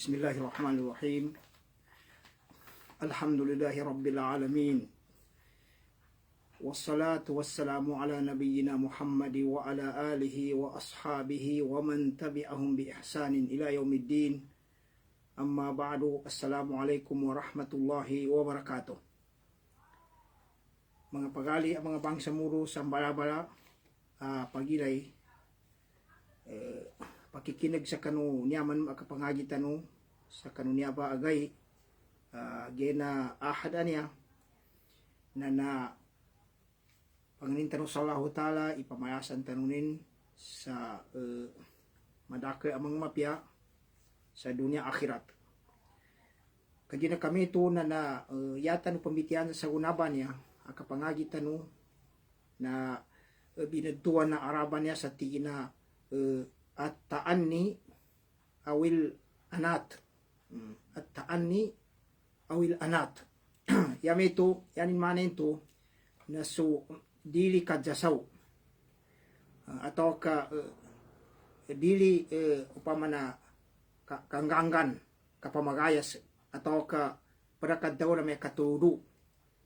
Bismillahirrahmanirrahim. Alhamdulillahi Rabbil Alamin. Wassalatu wassalamu ala nabiyyina Muhammad wa ala alihi wa ashabihi wa man tabi'ahum bi ihsanin ila yaumiddin. Amma ba'du. Assalamualaikum warahmatullahi wabarakatuh. Mga pagali ang mga bangsa muro sa balabala, pagilay, pakikinig sa kanu niyaman makapangagitan no sa kanu niya ba agay gena ahad niya na panginin tanong sa Allah Ta'ala ipamayasan tanunin sa madake amang mapya sa dunia akhirat. Kadi na kami ito na yata no pambitian sa unaban niya akapangagitan no na binadtuan na araban niya sa tigina at taanni awil anat yami ito yanin mana ito na so dili kadyasaw atau ka dili upamana kanggangan kapamagayas atau ka para daw na may katudu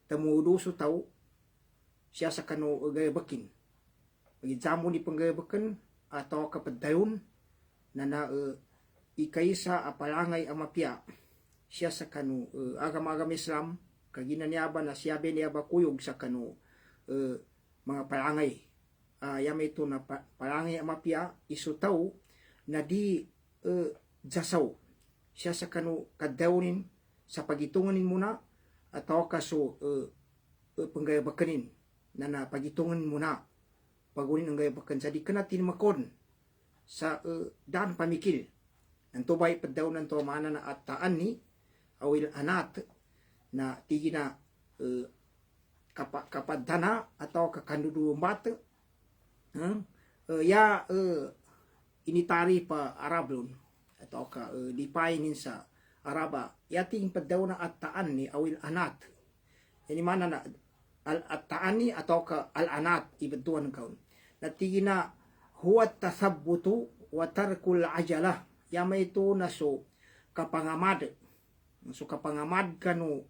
tamudu so tau siya sa kanu gayabakin pagidamo ni panggayabakin atau kapadayon na ikaysa apalangay ang mapya siya sa kanu agam-agam Islam kagina niya ba na siya niya ba kuyog sa kanu mga palangay yama ito na palangay ang mapya isutaw na di jasaw siya sa kanu kadawnin sa pagitunganin muna atau kaso panggayabakanin na pagitunganin muna pagunin ang gayabakan sa di ka natin makon sa daan pamikil nanto ba ipadaw nanto mana na at taan ni awil anat na tigi na kapadana atau kakandudu mbat initari pa Arablon atau ka dipainin sa Araba yating padaw na at taan ni awil anat ini mana na at taan ni atau ka al anat ibaduan kaun natigina huwa tathabbutu wa tarkul ajalah yama ito na so kapangamad kanu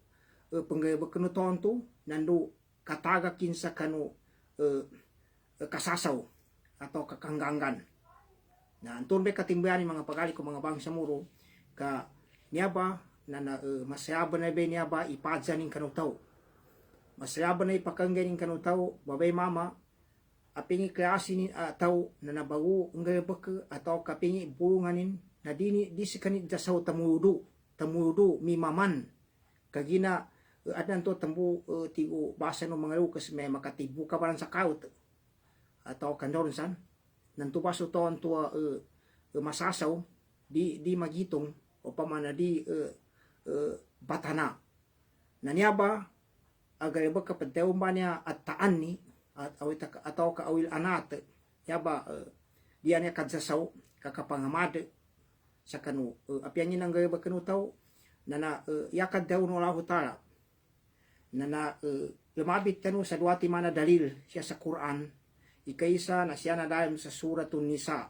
panggayabak kanu tonto nandu katagakin sa kanu kasasaw atau kakanggangan na antun be katimbayan mga pagali ko mga bangsa muro ka niyaba na masayaba na be niyaba ipadzanin kanu tao masayaba na ipakangganin kanu tao babay mama apingi klase ni tao na nabago ang gayabak atau kapingi bunganin na di sikanit jasaw tamudu mimaman kagina adan to tambu tigo basa no mga lukas may makatibu ka parang sa kaut atau kandoron san nanto baso to antua masasaw di magitong o pamana di batana nanyaba agayabak kapadaw ba niya at taan ni atau ka awil anat yaba diya niya kadsasaw kakapangamad sa kanu apyan niya nang gaya kanu tao na yakad daw no Allah Ta'ala na lumabit kanu sa duwati mana dalil siya sa Quran ikaysa na siya na dahil sa suratun Nisa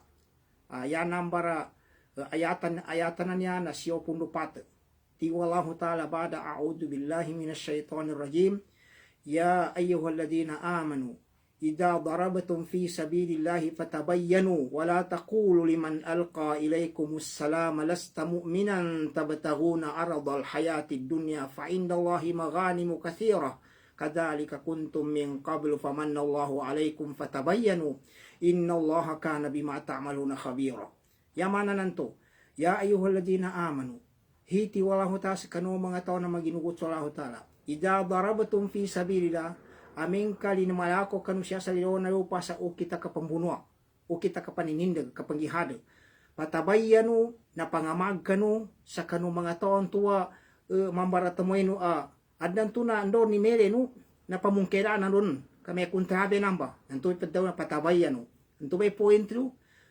yan nambara ayatan na niya na siya pundupat tiwa Allah Ta'ala bada a'udhu billahi minash shaitanir rajim ya ayyuhalladzina amanu idza darabtum fi sabilillahi fatabayyanu wa la taqulu liman alqa ilaykumus salama lasta mu'minan tabtaghuna aradal hayatid dunya fa indallahi maghanimu katsira kadzalika kuntum min qablu famanna Allahu alaykum fatabayyanu innallaha kana bima ta'maluna khabira yamana nanto ya ayyuhalladzina amanu hiti wallahu ta'ala kanu mga tao na maginugot sa Allah Ta'ala idza darabtum fi sabilillah aming kali na malako kanu siya sa liyo na lupa sa o kita kapambunwa o kita kapaninindag kapanggihada patabayanu na pangamag kanu sa kanu mga taon tuwa mambaratamoyno adan tu na ando ni mere no na pamungkera na ron kami kuntrabe namba nanto ipadaw na patabayanu nanto may point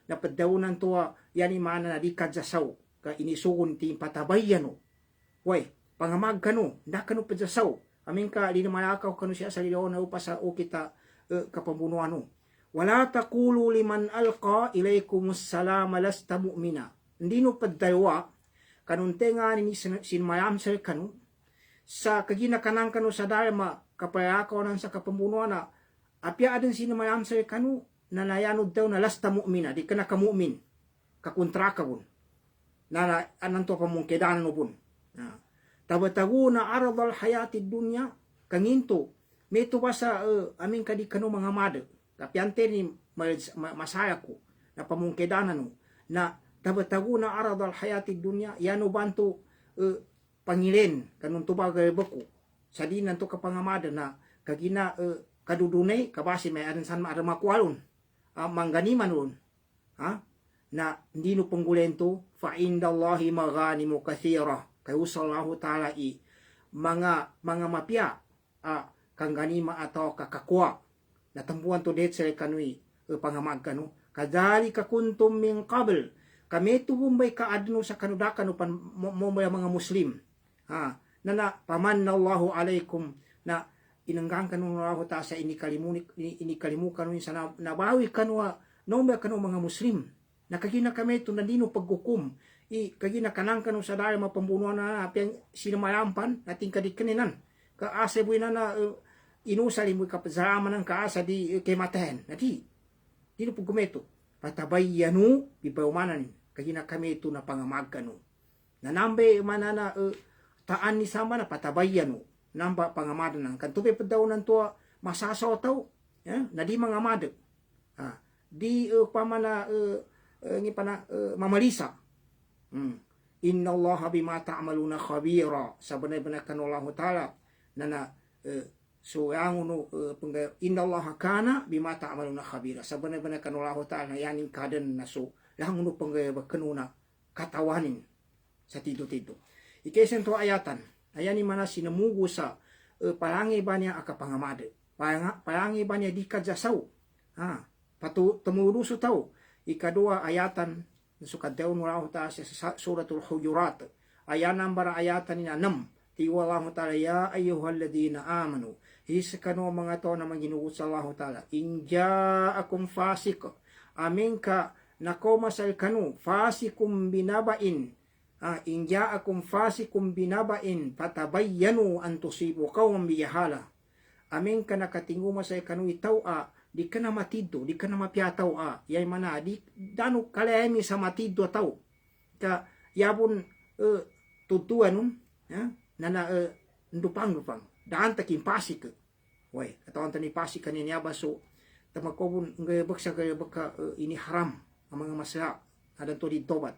na padaw nan tuwa yani mana na di kadyasaw ka inisugon ti patabayanu way pangamag kanu na kanu padyasaw amin ka di malakaw kanu siya sa liyo na upa sa o kita kapambunuan wala taqulu liman alqa ilaykumus salama lasta mu'mina hindi no padaywa kanuntenga ni sinmayam sa kanu sa kaginakanang kanu sa dharma kapayakaw nan sa kapambunuan na apya adin sinmayam sa kanu na nayanod daw na lasta mu'mina di ka nakamu'min kakontra ka bun na ananto pamungkedan no bun tabatagu na aradal hayati dunya kanginto meto ba sa amin kadi kanu mga mada kapyante ni masaya ko na pamungkedanan no na tabatagu na aradal hayati dunya yano bantu pangilin kanun tubagay bako sa di nanto kapangamada na kagina kadudunay kabasi may adan san maada makualon mangganiman ron na hindi no panggulento fa indallahi maghanimu kathira kayo sallahu ta'ala mga mapya kang ganima atau kakakwa natambuan to det sa kanui pangamag kanu kadali kakuntum min qabl kami tubumbay kaadno sa kanudakan upan mo mga muslim na pamanallahu alaikum na inanggang kanu Allah ta sa inikalimu kanu sa nabawi kanu nomba kanu mga muslim nakagina kami to nandino paghukom kagina kanang kanu sa dahil mapambunuan na apyang sinamayampan nating kadikaninan kaasa buhay na inusali mo kapazaraman ng kaasa di kematahan nati dino po gumeto patabayanu bipaumanan kagina kami ito na pangamag kanu nanambe manana taan ni sama na patabayanu namba pangamada ng kantupe pa daw ng tuwa masasaw taw na di mga amada di pamana mamalisa inna allaha bima ta'maluna khabira sabanay-banay kanu Allah ta'ala na so ang inna allaha kana bima ta'maluna khabira sabanay-banay kanu Allah ta'ala yaning kaden na so lang no panggaya kanuna katawanin sa tido-tido ikaisen to ayatan ayani mana sinamugo sa palangi ba niya akapangamada palangi ba niya di kadyasaw tumuruso taw ikadua ayatan sukat daw mo Allah ta'ala sa suratul hujurat ayan number ayatan ni 6 tiwa Allah ta'ala ya ayyuhalladhina amanu hiskano mga to na maginuot sa Allah ta'ala in ja'akum fasik amin ka nakomasal kanu fasikum binabain in ja'akum fasikum binabain patabayyanu an tusibu qawman bijahala amin ka nakatingu masay kanu itaw di ka na matiddo, di ka na mapiyataw yay mana, di dano kalayami sa matiddo taw ka yabon tutuan na ndupang daan takin pasik way katawan tani pasik kanina baso tamakobon ngayabak sa gayabak ka ini haram ang mga masaya adan to di tobat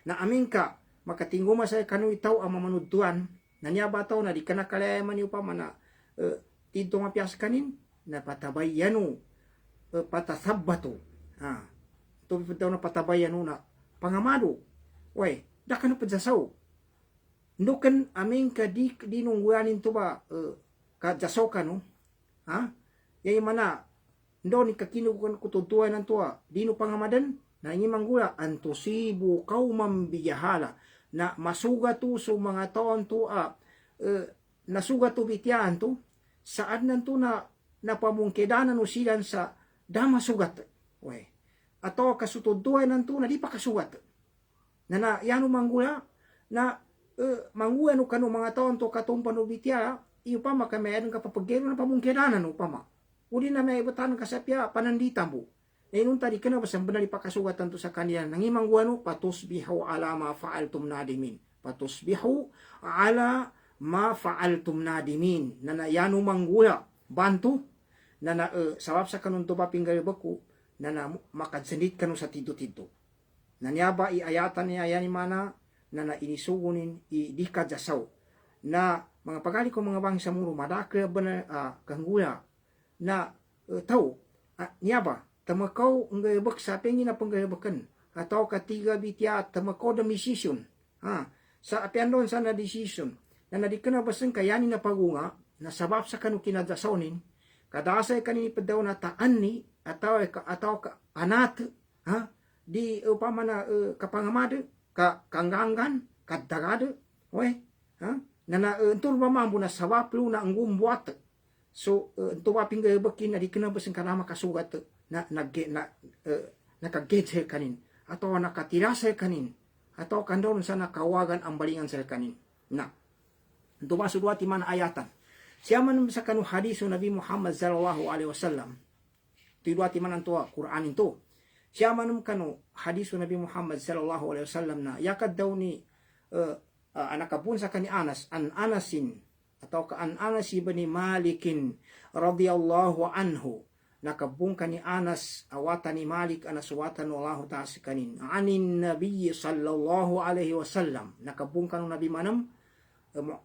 na amin ka makatingo masay kanu itaw ang mamanuduan na niya bataw na di ka na kalayami niyo pa mana tiddo mapiyas kanin na patabayanu patasabbatu ito daw na patabayanu na pangamado way dakan na padyasaw ndukan aming ka di nungguanin to ba kadyasaw ka no yay mana ndo ni kakinukuan kututuan ng tuwa di no pangamadan na ingi manggula antusibu kauman bijahala na masuga to so mga taon to nasuga to bityan to saan nanto na napamungkedanan no silan sa dama sugat we ato kasutuduay nanto na di pa kasugat na yano manggula na manguan no kanu mga taon to katumpan no bitya iyo pa makamayad ka papagero na pamungkedanan no pama uli na may ibatan kasapya pananditan mo na inunta di ka na basang banali pa kasugatan to sa kanila nangimangguan no patusbihu ala ma fa'altum nadimin patusbihu ala ma fa'altum nadimin na yano manggula bantu na sabab sa kanun to ba pinggay bako na makadsanit kanu sa tido-tido na niya ba iayatan niya yan mana na inisugunin di kadyasaw na mga pagali ko mga bang sa muro madakre ba na kanggula na tao niya ba tamakaw ang gayabak sa pengin na panggayabakan ataw katiga bitya tamakaw da misisyon sa apian doon sa na decision na nadikana basan kayanin na pagunga na sabab sa kanu kinadasawnin kadasay kanini padaw na taan ni ataw anat di upama na kapangamada kanggangan kadagada we na entur mamambu na sabab lu na ngumbuat so entu waping gabakin na dikana basan kana makasugat na nakagetse kanin atau nakatirasa kanin atau kandon sana kawagan ang balingan sa kanin. Na, ito masudwa ti man ayatan. Siya man sa kanu hadiso Nabi Muhammad sallallahu alaihi wasallam. Tidwa ti man antua Quran itu. Siya man kanu hadiso Nabi Muhammad sallallahu alaihi wasallam na yakad daw ni anak kapun sa kani Anas an Anasin atau ka an Anas ibn Malikin radhiyallahu anhu nakabung kani Anas awatan ni Malik anas watan Allah ta'ala kanin anin Nabi sallallahu alaihi wasallam nakabung kanu Nabi manam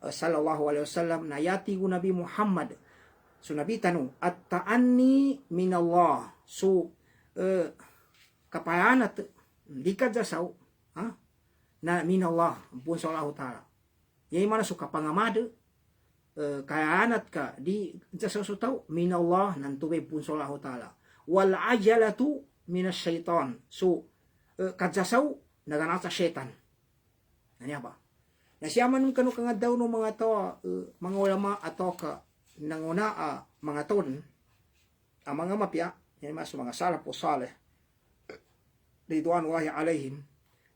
sallallahu alaihi wasallam na yati Nabi Muhammad so Nabi tanu at-ta'anni min Allah so kapayanat dikat jasaw na min Allah pun sallallahu ta'ala yai mana suka pangamade kayanat ka di jasaw so tau min Allah nan tubay pun sallallahu ta'ala wal ajalatu minas syaitan so kajasaw naganasa syaitan ano ba na siya man kanu kanga daw no mga to mga ulama ato ka nanguna mga ton ang mga mapya yan mas mga salafus salih ridwanullahi alaihim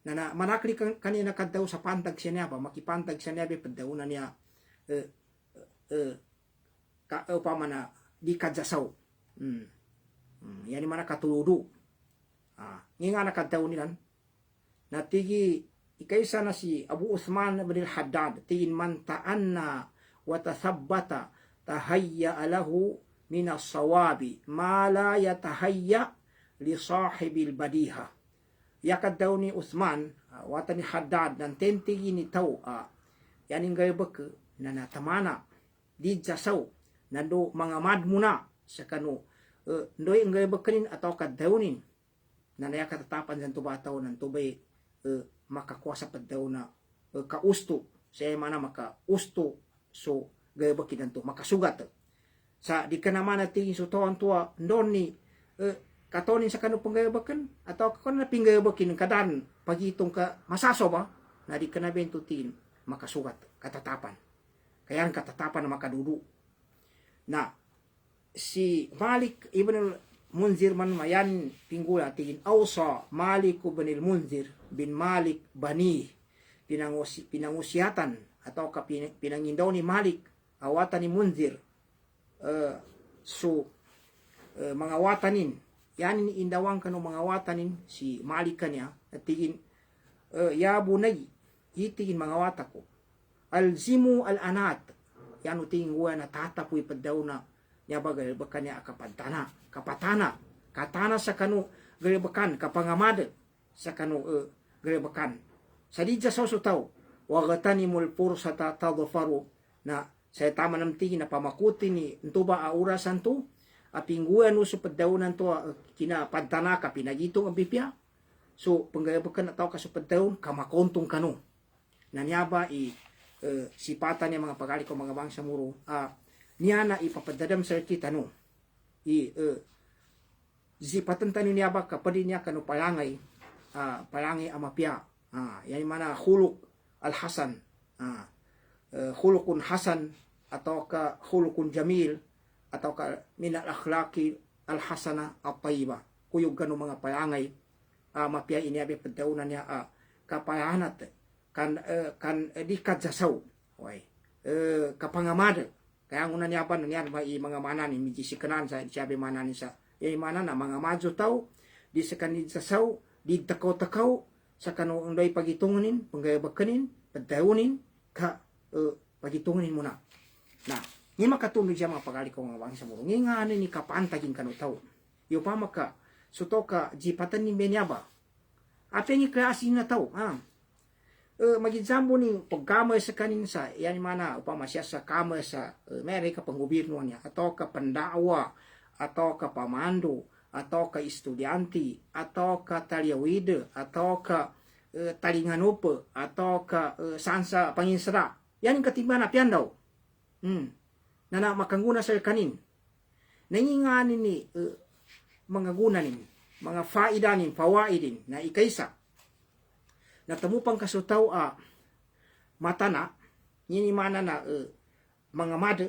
na manakli kanina kaddaw sa pantag siya niya ba makipantag siya niya padaw na niya upama na di kadjasaw yan mana katuludu nga nakaddaw nilan na tigi ikaysa na si Abu Uthman bin al-Haddad tiin man ta'anna wa tathabbata tahayya lahu min as-sawabi ma la yatahayya li sahibil badiha yakad daw ni Uthman watan ni Haddad nan tentigi ni tau yaning gaybek na natamana di jasaw na do mga madmuna sa kanu ndoy ang gaybekenin atau kadawnin na nakatatapan sa tubataw ng tubay makakuasa pa daw na kausto sa mana makausto so gayabakin to makasugat sa di ka naman natin so tuwan tuwa doon ni katonin sa kanu panggayabakan atau kung na pinggayabakin kadan pagitong ka masaso ba na di ka na bentutin makasugat katatapan kaya ang katatapan na makadudu na si Malik ibn Munzir man mayan pinggula tingin awsa Malik ibn al-Munzir bin Malik bani pinangusyatan atau pinangindaw ni Malik awatan ni Munzir mga watanin yan indawang kanu mga watanin si Malik kanya at tingin ya bunay itingin mga watako alzimu al-anat yan utingin huwa na tatapoy padaw na niya bagay bakan niya katana sa kanu garibakan kapangamade sa kanu garibakan sa dija sa sutaw wagatanimul pursata tadfaru na sa tama namti na pamakuti ni ntuba aurasan to apingguan uso padawnan to kina padtana ka pinagitong ang bipya so panggaribakan na tao ka sa padawon kamakontong kanu na niya ba sipatan niya mga pagali ko mga bangsa muro niya na ipapadadam sa kita no zipatan tanu niya ba kapadi niya kanu palangay amapya yan mana huluk al-hasan hulukun hasan atau ka hulukun jamil atau ka min al-akhlaqi al-hasana at-tayyiba kuyog kanu mga palangay mapya ini abi padaunan niya kapayanat kan di kadjasaw kapangamad kaya nguna niya pa niyan mga mana ni miji kanan sa siyabi mana ni sa yay mana na mga madyo tao di sa kanid sa saw di takaw sa kanu unday pagitungunin panggayabakanin padawunin ka pagitungunin muna na ni makatunog siya mga pagali ko mga bangsa muro ni nga ni kapantagin kanu tao yo pa maka suto ka jipatan ni benyaba ape ni klase na tao magizambo ni pagkamay sa kanin sa yan mana upama siya sa kamay sa Amerika panggobierno niya atau ka pandawa atau ka pamando atau ka estudyante atau ka talyawid atau ka talinganupa atau ka sansa panginsara yan yung katiba na piyan daw na makangguna sa kanin nanginganin ni mga gunanin mga faidanin fawaidin na ikaysa natamupang kasutaw matana yini mana na mga mad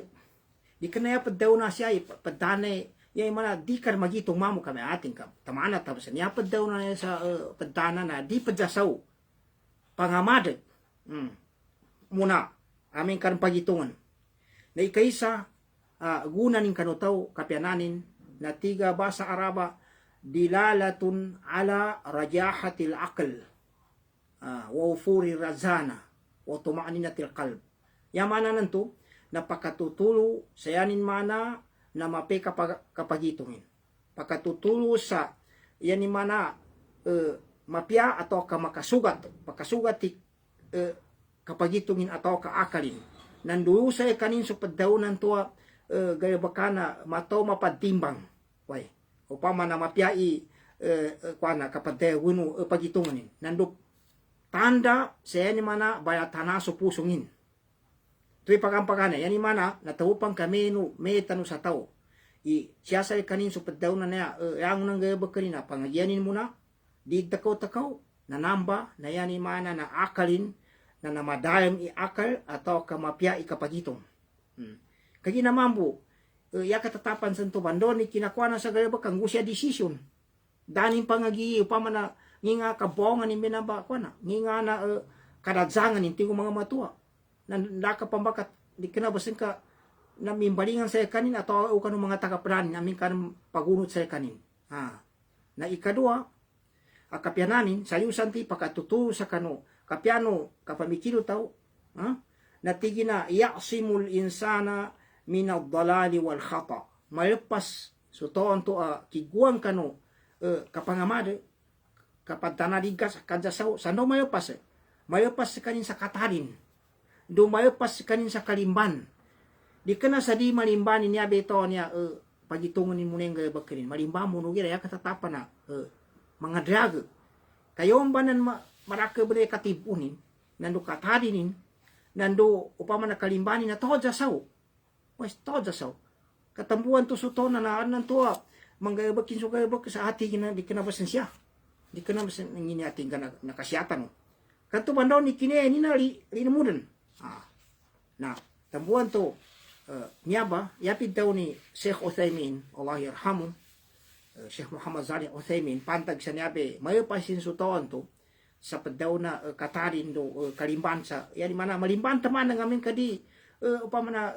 di kanaya padaw na siya padane yay mana di kar magitong mamu kami ating ka tamana tapos niya padaw na sa padana na di padasaw pangamada. Muna, aming kan pagitungan. Na ikaisa, guna ning kanutaw kapyananin na tiga basa Araba dilalatun ala rajahatil aql wa ufuri razana wa tuma'ninatil qalb. Yamana nanto napakatutulo sayanin mana na mape kapagitungin. Pakatutulo sa yanin mana mapya atau makasugat ti kapagitungin atau kaakalin. Nanduyo sa kanin so padaunan tuwa gaya bakana mataw mapatimbang. Way, upama na mapyai kuana kapag wino pagitunganin. Nandu tanda sa yani mana bayatana so pusungin. Tuy pagampagana yani mana natawupang kami no metano sa tao. Siya sa kanin so padaunan na yang nang gaya bakanina pangagyanin mo na di takaw nanamba na yani mana na akalin na namadayang iakal atau kamapya ikapagitong. Kagi namambu, ya katatapan sa ito bandon, kinakuha na sa gayaba kang gusya decision. Danin pangagi, upama na nga kabongan ni binaba, na, nga na kadadzangan ni tingo mga matua. Nandaka pambakat, di kinabasin ka, na mimbalingan sa kanin, atau o kanong mga tagapranin, namin kanong pagunot sa kanin. Na ikadua, kapyananin, sayusan ti pakatuturo sa kano, kapyano, kapamikilo tao, natigi na ya'simul insana minad-dalali wal khata. Malepas so toon to kiguang kano kapangamade kapag tanadigas kadyasaw sano malepas sa kanin sa katarin do malepas sa kanin sa kalimban di kana sa di malimban niya beto niya pagitungon ni muneng gabakanin malimban mo nugira ya katatapan na mga drag kayon ba nan maraka bre katipunin nando katarinin nando upama na kalimbani na toja saw. Pues toja saw. Katambuan to suto na naan ng tuwa. Manggayabakin so gayabak sa ati di kinabasan siya. Di kinabasan ng ating nakasyatan. Kanto bandaw ni kine ni na linamudan. Na tambuan to niyaba yapid daw ni Sheikh Uthaymin Allah yarhamu Sheikh Muhammad Salih Uthaymin pantag sa niyabe mayo pa sin sutoon to sa padaw na katarin do kalimban sa yani mana malimban taman ng amin kadi upama na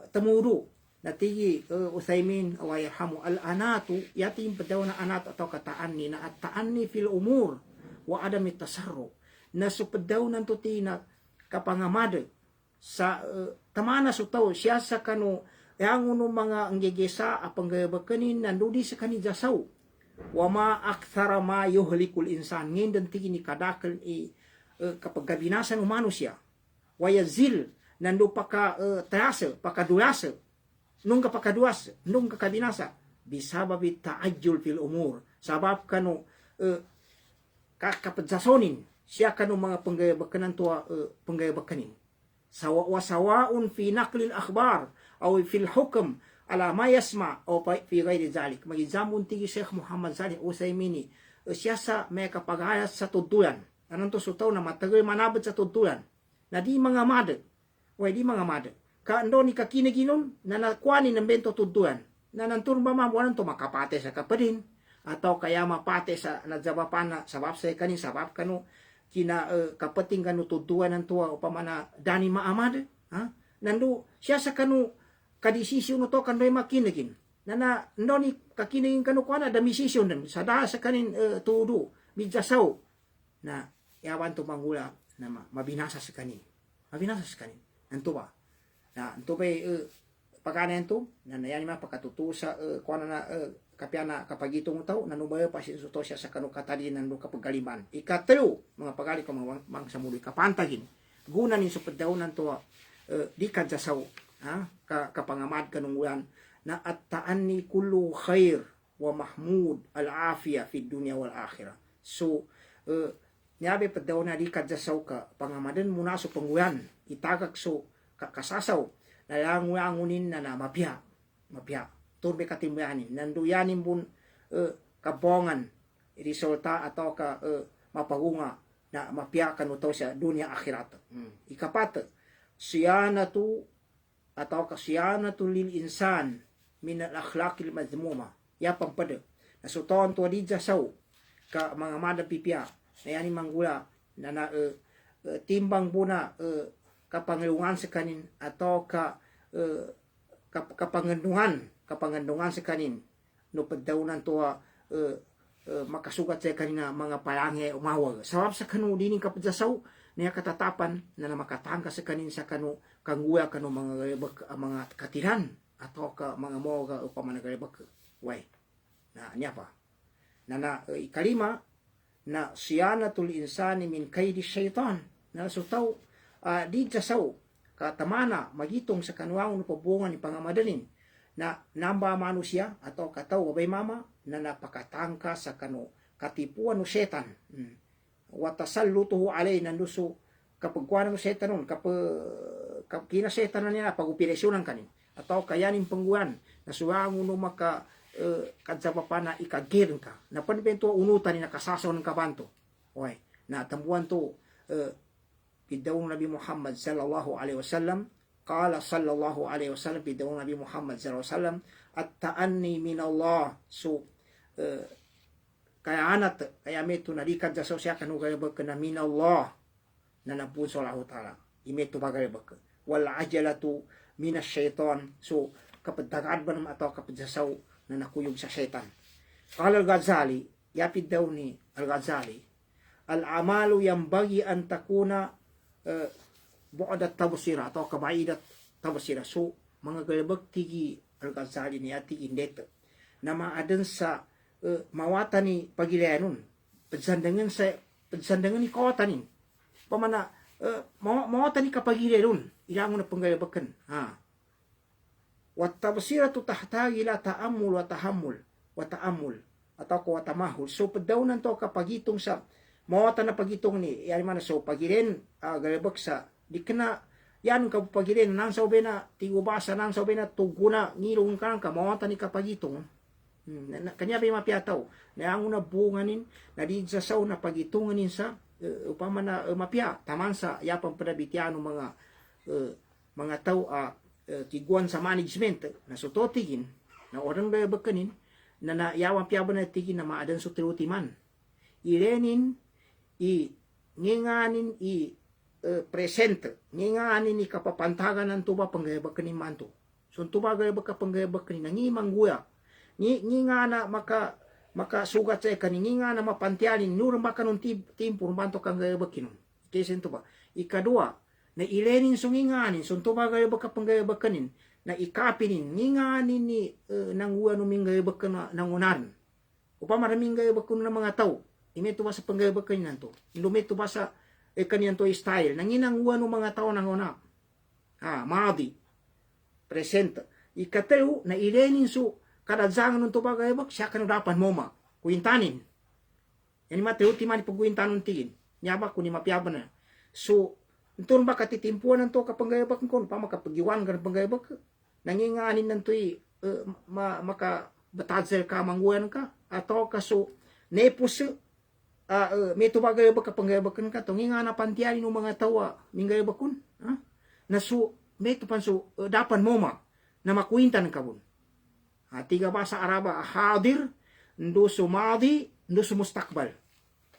tamuro natigi Uthaymin wa yarhamu al anatu yatim padaw na anat atau kataan ni na ataan ni fil umur wa adam tasarru na supadaw nan tutina kapangamade sa tamana so taw siya sa kano yang uno mga anggegesa apang gayabakanin nandudi sa kanijasaw wama akthara ma yuhlikul insan ngin dan tigi ni kadakal kapag gabinasan manusia wayazil nando paka terasa pakadulasa nung kapakaduas nung kakabinasa bisababi ta'ajjul fil umur sabab kano kapadjasonin siya kano mga panggayabakanan tuwa panggayabakanin sawaun fi naqlil akhbar aw fil hukm ala ma yasma o fi ghairi zalik magizamun tigi Sheikh Muhammad Salih Uthaymin siya sa may kapagayat sa tudulan anong to sutaw na matagal manabot sa tudulan na di mga mada di mga mada kaando ni kakinaginon na nakuani ng bento tudulan na nantun ba mabuanan to makapate sa kapadin atau kaya mapate sa nadzabapana sabab sa kanin sabab kano kina kapating kanu tuduan ng tuwa upama na dani maamada nando siya sa kanu kadesisyon no to kandoy makinagin na ndoni kakinagin kanu kuana da misisyon dan sada sa kanin tudu midjasaw na yawan to mangula na mabinasa sa kanin anto ba na anto ba pagana to na yan ma pakatutu sa kuana na kapiana kapagitong taw nanubaya pa si to siya sa kanu katadin nando kapagaliman ikatlo mga pagali ko mga samuloy kapantagin guna ni sa padawnan to di kadjasaw kapangamad kanungulan na at-taan ni kullu khair wa mahmud al-afiyah fi dunya wal akhirah. So niyabe padaw na di kadjasaw ka pangamadan muna so panguyan itagak so kasasaw na langunin na mapya turbe katimbayanin nanduyanin bun kabongan resulta atau ka mapagunga na mapya kanuto sa dunya akhirat. Ikapat siyanatu atau kasyanatu lil insan min al akhlaqil mazmuma ya pampada nasuton to di jasaw ka mga mada pipya na yani manggula na timbang buna kapangilungan sa kanin atau kapangandungan sa kanin no pagdaunan to makasugat sa kanina mga palange umawag sabab sa kanu dining kapadyasaw niya katatapan na makatangka sa kanin sa kanu kangguya kanu mga katiran atau mga moga upama nagalibak way na niya pa na ikalima na siyanatul insani min kaidi syaitan na sutaw di jasaw katamana magitong sa kanuang pabungan ni pangamadalin na namba manusia atau kataw babay mama na napakatangka sa kanu katipuan no setan watasallutuhu alay nanduso kapag kuwan no setan nun kapag kina setan na niya pag-operasyonan kanin atau kayanin pangguan na suwango no maka kadsapapana ikagir ka na panibento unutan ni nakasasaw ng kabanto oy na tambuan to bidawang Nabi Muhammad sallallahu alaihi wasallam qala sallallahu alaihi wasallam bidawang Nabi Muhammad sallallahu alaihi wasallam at-ta'anni min Allah so kaya meto nalikat sa siya kanu gaya na min Allah na napunso Allah ta'ala imeto bagay baka wala ajalatu min ash-shaytan so kapag tagad ba naman atau kapag sasaw na nakuyog sa syaitan. Qala al-Ghazali, yapid daw ni al-Ghazali, al-amalu yambagi an takuna bu'adat tabsira atau kabaidat tabsira. So, mga galabag tigi al-Ghazali ni ati indet na maadan sa mawata ni pagilayanon. Pagsandangan ni kawatanin. Pamana, mawata ni kapagilayanon. Ilangon na panggalabagan. Watabsiratu tahtagi ila ta'ammul wa tahammul wa ta'ammul atau ko watamahul so padawnan to kapagitong sa mawata na pagitong ni yan man so pagiren galabak sa di kena yan ka pagiren nang sa na tigubasa nang sa na tuguna ngilong kan ka mawata ni kapagitong kanya ba mapiataw na ang una bunganin na di sa saw na pagitunganin sa upama na mapia taman sa yapang padabitiano mga tao tiguan sa management na sutotigin na orang gaya bakanin na nayawang piyaban na tigin na maadan sa tilutiman irenin nginganin present nginganin kapapantagan ng tuba panggaya bakanin manto so tuba gaya baka panggaya bakanin nangimang guya ngingana makasugat sa kanin ngingana mapantianin nurang baka nung timpo manto kang gaya bakinon kesen tuba ikadua na ilenin sunginganin sunto bagay baka panggaya bakanin na ikapinin nginganin ni nangguan uming gaya baka nangunan upa maraming gaya baka ng mga tao imeto ba sa panggaya bakanin nanto ilumeto ba sa kanyan to style nanginangguan ng mga tao nanguna madi present ikateo na ilenin su kadadzangan ng to bagay baka siya dapan moma kuintanin yan mateo timani pagkuintanon tigin nyaba kuni mapiaban na so Itun ba katitimpuan ng to kapanggayabak ko, pa makapagiwan ka ng panggayabak, nanginganin ng to'y makabatadzel ka mangguan ka, atau kaso nepus may tubagayabak kapanggayabak ka, tunginga na pantiyanin ng mga tawa, minggayabak kun, nasu, may tupanso, dapan mo na makuintan ka bun. Tiga ba sa Araba, hadir, nduso madi, nduso mustakbal.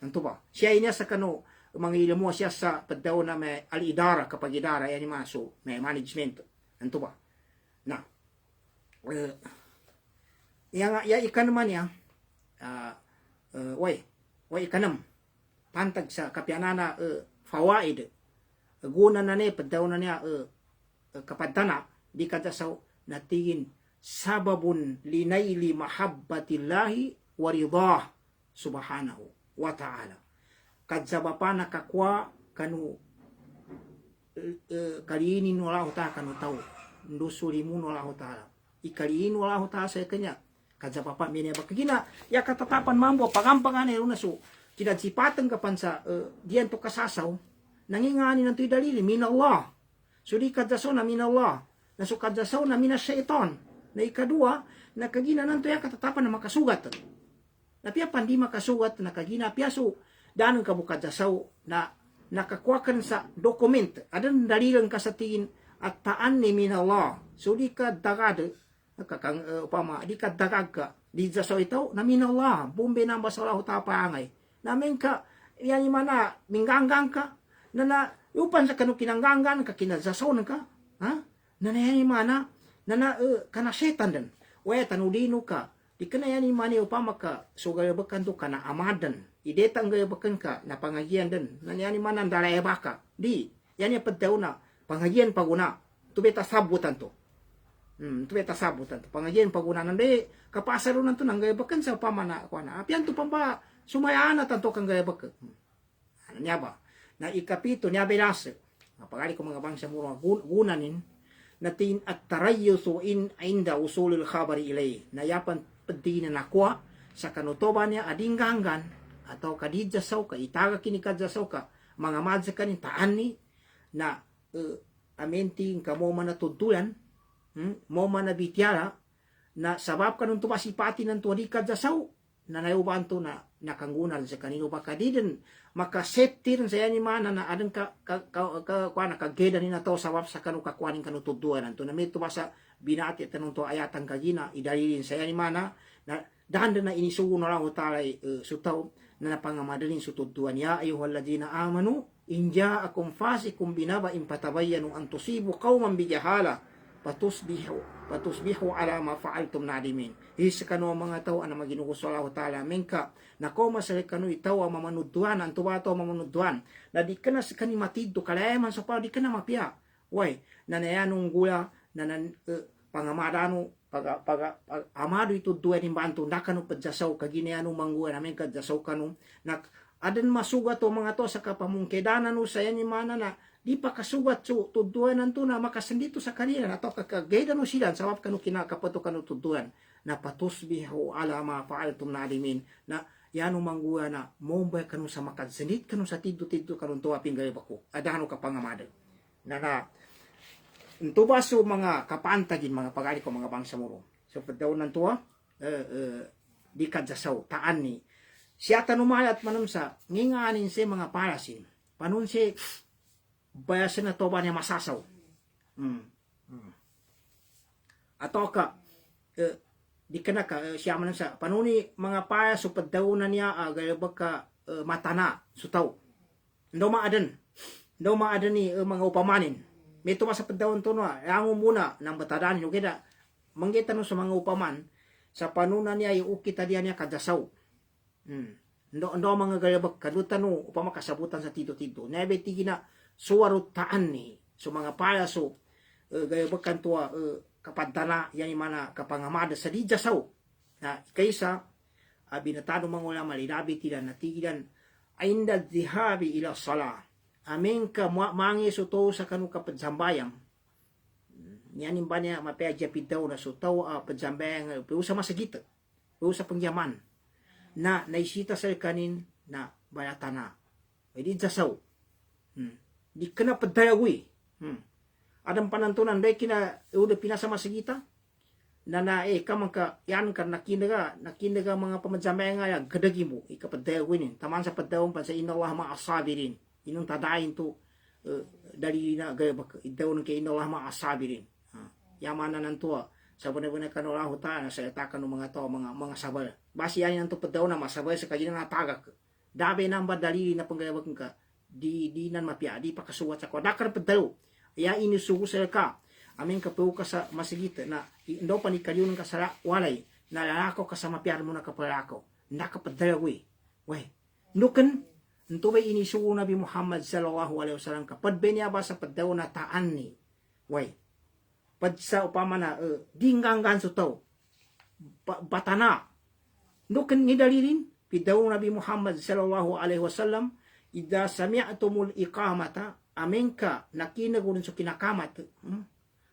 Anto ba? Siya inya sa kano, mga ilmo siya sa pagdaw na may al-idara kapag idara yan yung maso may management anto ba na ikan naman ya way ikanam pantag sa kapyanana fawaid guna na ne pagdaw na niya kapadana di kada sa natingin sababun linayli mahabbatillahi wa ridah subhanahu wa ta'ala kadzabapa nakakwa kanu kaliinin wala ta kanu tau ndusulimun wala ta ikaliin wala ta sa kanya kadzabapa mene bakagina ya katatapan mambo pagampangan na so tidak sipatan kapan sa diyan to kasasaw nangingani nanti dalili min Allah so di kadzaso na min Allah naso kadzaso na min syaitan na ikadua nakagina nanto ya katatapan na makasugat na pia pandi makasugat nakagina piaso danang kabukad sa na nakakuakan sa dokument adan dalilan ka sa tingin at taan ni min Allah so di ka dagad kakang upama di ka dagag ka di sa ito na min Allah bumbe namba sa Allah ta paangay namin ka yan mana mingganggang ka na upan sa kanu kinanggangan ka kinazasaw ka ha nanayani mana kana setan dan we tanudino ka di kana yani mani upama ka so gayabakan to kana amadan ideta gayabakan ka na pangagian dan nanayani mana dalay baka di yani padaw na pangagian paguna tu beta sabutan to tu beta sabutan to pangagian paguna nande kapasaro nanto nang gayabakan sa upama na kuana apian to pamba sumayana tanto kang gayabakan nya ba na ikapito niya belase napagali ko mga bangsa mo gunanin natin at tarayyusu inda usulul khabari ilay na yapan pedi na nakwa sa kanutoba niya ading ganggan atau kadidjasaw ka itaga kini kadjasaw ka mga madsa kanin taan ni na amenting ka mo man natudulan mo man nabitiara na sabab kanun tumasipati ng tuwadi kadjasaw na nayuban to na nakanggunan sa kanino ba kadiden makasetir sa yani mana na adang kuana kageda ni na to sabab sa kanu kakwanin kanu tuduan anto na medto basa binati tanong to ayatan kagina idalilin sa yani mana na dahan na inisugo na lang utalay sutaw na napangamadalin sa tuduan ya ayyuhalladina amanu in ja'akum fasikum binaba in patabayyanu an tusibu qauman bijahala patusbihu ala ma fa'altum nadimin isa kanu mga tao ana maginugo sa Allah taala mengka nako masali kanu itaw mamanuduan ang tuwato mamanuduan na di kana sa kani matidto kalayaman so pa di kana mapia way nanayanong gula na pangamadano pag amado ito duwan imbanto nakano padjasaw kaginianong mangguan namin kadjasaw kanu nak adan masugat to mga to sa kapamungkedanan no sa yan mana na di pa kasugat so tuduan nanto na makasendito sa kanila na to kakagayda no sila sabab kanu kinakapato kanu tuduan na patusbihu ala ma fa'altum nadimin na yano mangguya na mombay kanu sa makadsendit kanu sa tiddo kanu to aping gayba ko adano ka pangamada na ito ba so mga kapantagin mga pagali ko mga bangsa mo so padaw nanto di kadjasaw taan ni siya tanumayat manum sa nginganin si mga parasin panun si bayasin na toba niya masasaw ato ka di ka na ka siya manum sa panuni mga paya so padaw na niya gayabag ka matana sutaw ndo maadan ni mga upamanin may tuma sa padawon to no yango muna ng batadan yung kida manggita no sa mga upaman sa panuna niya yung ukita niya kadjasaw ndo mga gayabag kadutan no upama kasabutan sa tito nebe tigi na suwarot taan ni so mga paya so gayabag kantua kapadana yan mana kapangamada sa di jasaw na kaysa binatado mga ulama linabi tila natigilan ainda dhihabi ila salah amin ka mangi so to sa kanu kapadsambayang yanin ba niya mapaya japid daw na so taw padsambayang sa masagita sa pangyaman na naisita sa kanin na balatana ay di jasaw di kana padayawi adam panantunan dai kina udah pinasa masagita na kamang ka yan ka nakinaga mga pamadsambayang nga gadagi mo ikapadayawi nin taman sa padawang pan sa inallah ma'asabirin inong tadain to dari na gaya idaw ng kay inallah ma'asabirin yamana nanto sa bunay-bunay kanolahu ta na sa itakan ng mga to mga sabay basi yan nanto padaw na masabay sa kanya na tagak dabe nang badali na panggayabag ka di nan mapia di pa kasuwat sa ko dakar padaw ya inusugo sa ka amin kapu ka sa masigita na indo pa ni kalyun ka sa walay na lalako ka sa mapiar mo na kapalako nakapadawi we nuken nto bay inisugo Nabi Muhammad sallallahu alaihi wasallam kapad benya ba sa padaw na taan ni way pad sa upama na dinggangan so to batana nuken ni dalilin pidaw Nabi Muhammad sallallahu alaihi wasallam idza sami'tumul iqamata aminka nakinagun so kinakamat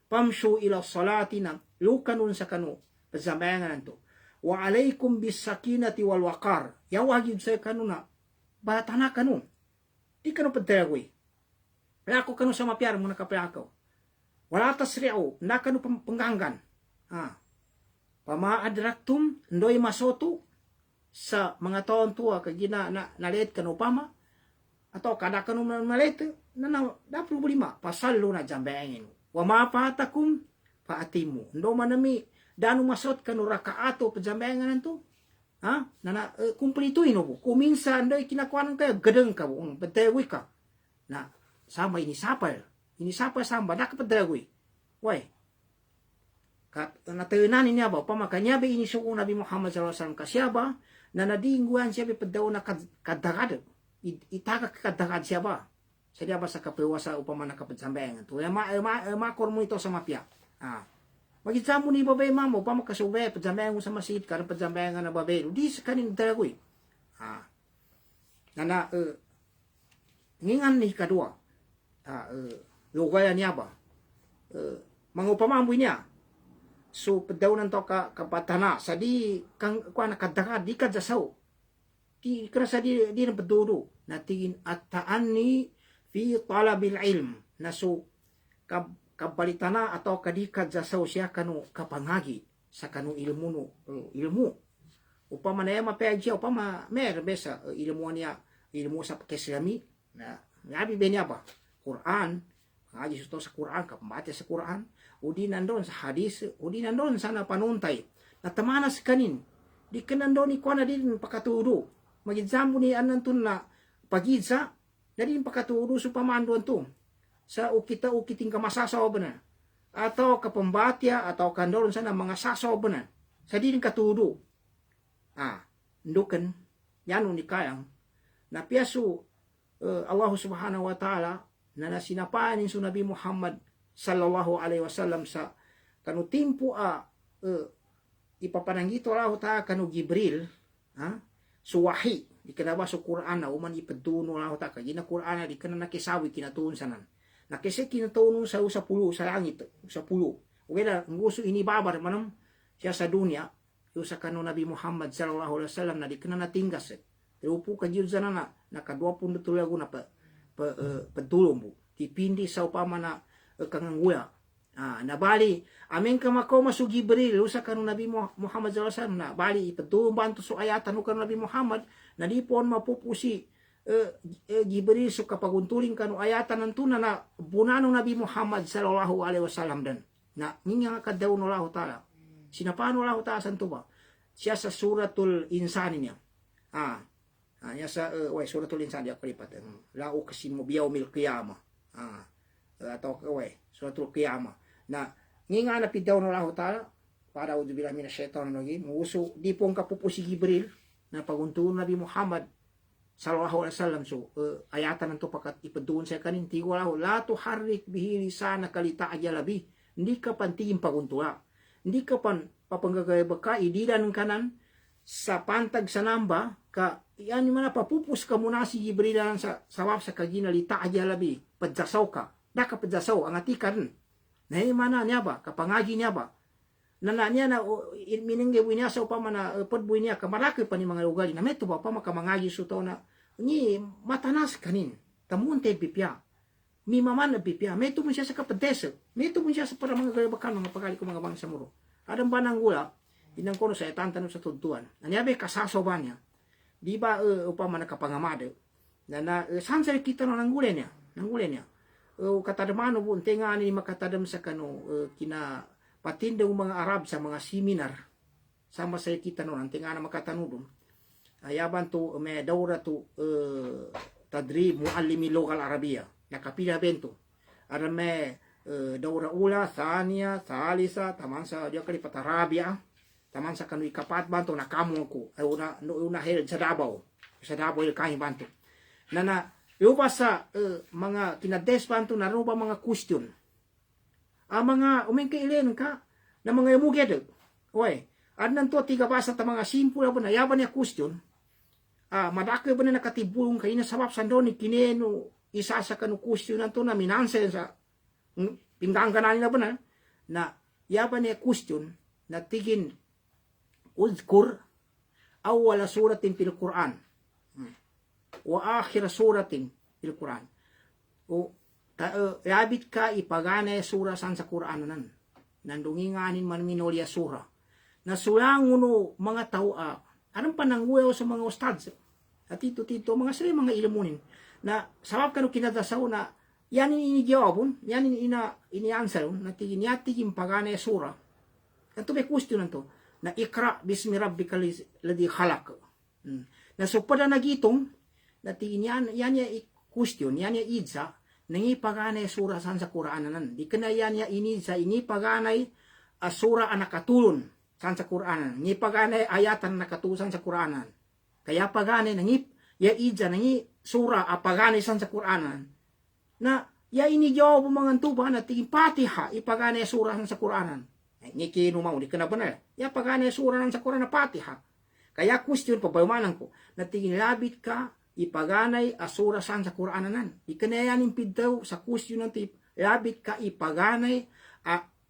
pamshu ila salati na lukanun sa kanu pazambayangan to wa alaikum bis sakinati wal waqar yawagid sa kanuna batana kanu di kanu padayawi lako kanu sa mapiar mo nakapalakaw wala tasri'u na kanu panggangan pama adraktum ndoy masoto sa mga taon tuwa kagina na nalit kanu pama atau kada kanu nalit na da problema pasalo na jambayangin wa mapatakum paatimu ndo manami danu masot kanu rakaato pajambayangan nanto kumplituin mo kuminsan doy kinakuan kay gadeng ka batayawi ka na sama ini sapa samba dak pedragui wai kat nateunan ini apa makanya be ini suku Nabi Muhammad SAW kasyaba na nadingguan siya be pedaw na kadagad itaka kadagad siapa saya ba sa kapewasa upama nakapagsambayangan to makor mo ito sa mapya magitsamu ni babay mamo upama kasubay pagsambayangan mo sa masjid karang pagsambayangan na babay di sa kanin dalagoy nana ngingan ni kadua lugaya niya ba mga upamamboy niya so pedaw nanto kapatana sa di kang kuan kadagad di kadsasaw di kerasa di napedudo natingin at-ta'anni fi talabil ilm nasu kabalitana atau kadikad jasaw siya kanu kapangagi sa kanu ilmu upama na mapegya upama mer besa ilmu niya ilmu sa pakislami na nabi benya ba Quran ngaji suto sa Quran kapambate sa Quran udi nandon sa hadis udi nandon sana panuntay na tamana sa kanin di kanandon ni kuana din pakatudo magidsambo ni anantun na pagidsa na din pakatudo sa pamanduan to sa ukiting kamasasaw ba na atau kapambatya atau kandoron sana mga sasaw ba na sa din katudo ndukan yano ni kayang na piyaso Allah subhanahu wa ta'ala na nasinapaan ni Nabi Muhammad sallallahu alaihi wasallam sa kanu timpo ipapanangito Allah ta kanu Gibril suwahi di kanaba sa Quran na uman ipaduno Allah ta kagina Quran di kana nakisawi kinatuon sanan nakise kinatuon sa pulo sa langit sa pulo wala nguso ini babar manam siya sa dunya sa kanu Nabi Muhammad sallallahu alaihi wasallam na di kana natinggas upo ka jud sana na naka-20 tulago na padulong bu tipindi sa upama na kanganguya nabali amin ka mako masu Gibril usa kanu Nabi Muhammad sallallahu alaihi wasallam na bali ipadulong bantu so ayatan kanu Nabi Muhammad na di pon mapupusi Gibril so kapaguntuling kanu ayatan nantuna na bunano Nabi Muhammad sallallahu alaihi wasallam dan na ninga kadaw no Allah taala sinapano Allah taala santo ba siya sa suratul insan niya nya sa suratul insan dia kalipat la uqsimu biyaumil qiyamah atau suratul qiyamah na nginga na pidaw no Allah taala para udzubillah minasyaitonir rajim musu di pong kapupusi Gibril na paguntuon Nabi Muhammad sallallahu alaihi wasallam so ayatan nanto pakat ipadun sa kanin tigo la tuharrik bihi lisanaka lita'jalabi hindi ka pantingin paguntua hindi ka pan papanggagay baka ididan kanan sa pantag sa namba ka yan mana papupus ka muna si Gibril sa sawab sa kagina lita'jalabi padjasaw ka daka padjasaw ang atikan na mana niya ba kapangagi niya ba na niya na miningge niya sa upama na podboy niya kamaraki pa ni mga ugali na meto ba pa makamangagi suto na ni matanas kanin tamunte bipya mi maman na bipya meto mo siya sa kapadeso meto mo siya sa para mga galabakan mga pagali ko mga bangsa muro adam ba nang gula inang kono sa etantan sa tuntuan anyabe kasaso ba niya di ba upama nakapangamade na sansa kita no nanggule niya katadamano bu tenga ni makatadam sa kano kina patindang mga Arab sa mga seminar sama sa kita no nanti nga na makatanudon ayaban to may daura to tadrib muallimi lokal Arabia nakapila bento ada may daura ula thania thalisa taman sa dia kali patarabia taman sa kanu ikapat banto nakamu ko una hel sa Davao il kahi banto nana yuba sa mga kinades banto na ba mga question mga umingkailen ka na mga emuged oy adnan to tiga basa ta mga simple ba na yaban ya question madake ba na nakatibulong kay na sabab sandoni kineno isa sa kanu question nanto na minanse sa pinggang kanan na ba na yaban ya question na tigin uzkur awwala suratin fil Quran wa akhir suratin fil Quran labit ka ipagana sura san sa Quran nan nandunginganin man minolya sura na sulanguno mga tao anong panangguyaw sa mga ustads at tito mga sila mga ilmunin na sabab kanu kinadasaw na yan inijawabon yan ini-answer na tigin pagana sura ito may question nanto na ikra bismi rabbikal ladzi khalaq na supada nagitong na tigin yan question yan ya idza nangi paganay sura san sa Qur'anan di kana yan ya inidza ini paganay sura anakatulon san sa Qur'anan ni paganay ayatan nakatusan sa Qur'anan kaya paganay nangi ya idza nangi sura apaganay san sa Qur'anan na ya ini jawab mga tuba na tingin Fatiha ipaganay sura san sa Qur'anan ni kinu mau di kana benar ya paganay sura san sa Qur'anan Fatiha kaya question pabamanan ko na tingin labit ka ipaganay asura san sa Qur'anan ikanayanin piddaw sa question ng tip labit ka ipaganay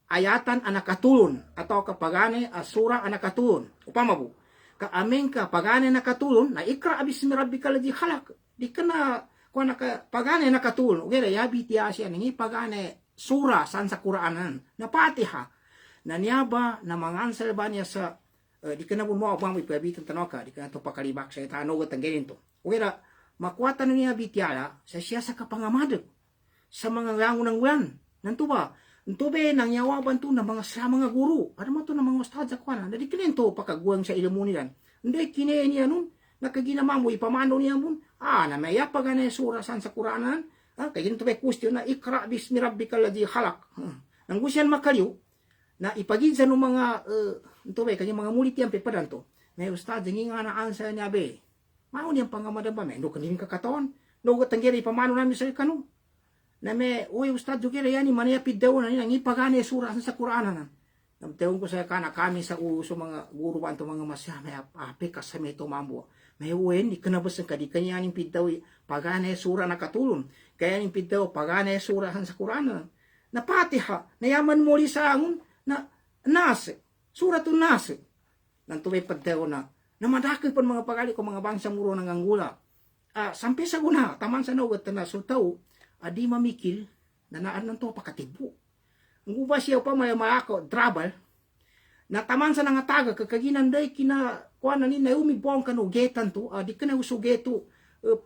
ayatan anakatulon atau kapaganay asura anakatulon upama po ka amen ka paganay nakatulon na ikra bismi rabbikal ladzi khalaq di kana kuan ka paganay nakatulon ugera yabit ya siya ni paganay sura san sa Qur'anan na Fatiha na niyaba na mangansel ba niya sa di kana mo mo ipabitan tanoka di kana to pakalibak sa tano gatanggelin to ugera makuatan niya bitiala sa siya sa kapangamadeg sa mga rangunang ulan nanto ba be nang yawaban to na mga sa mga guru ada mo to na mga ustad sa kwana na di kinin to pakaguang sa ilmu nilan hindi kine niya nun nakaginama mo ipamano niya mun na may yapagana sura san sa Qur'anan kay ginto be question na ikra bismi rabbikal ladzi khalaq nang gusyan makaliw na ipagid sa no mga be kanya mga mulit yan pepadan to may ustad nging nga na ansa niya be mao niyang pangamada ba may no kanin kakaton no gatanggeri pamano namin sa kanu na may uy ustad jugere yani manayapid daw na nang ipagana sura sa Qur'anan namteon ko sa kana kami sa uso mga guru banto mga masya may ape ka sa meto mambo may uwen di kanabas ka di kanya ning pidaw pagana sura nakatulon kaya ning pidaw pagana sura sa Qur'anan na Fatiha nayaman mo li sa angon na nas suratun nas nanto may padaw na namadakay pa mga pagali ko mga bangsa muro ng Angola sampai sa guna taman sa nugat na sutaw di mamikil na naan to pakatibo ang uba siya pa may maako travel na taman sa nangataga kakaginan day kina kuan na ni na umibong kanu getan to di kana usugeto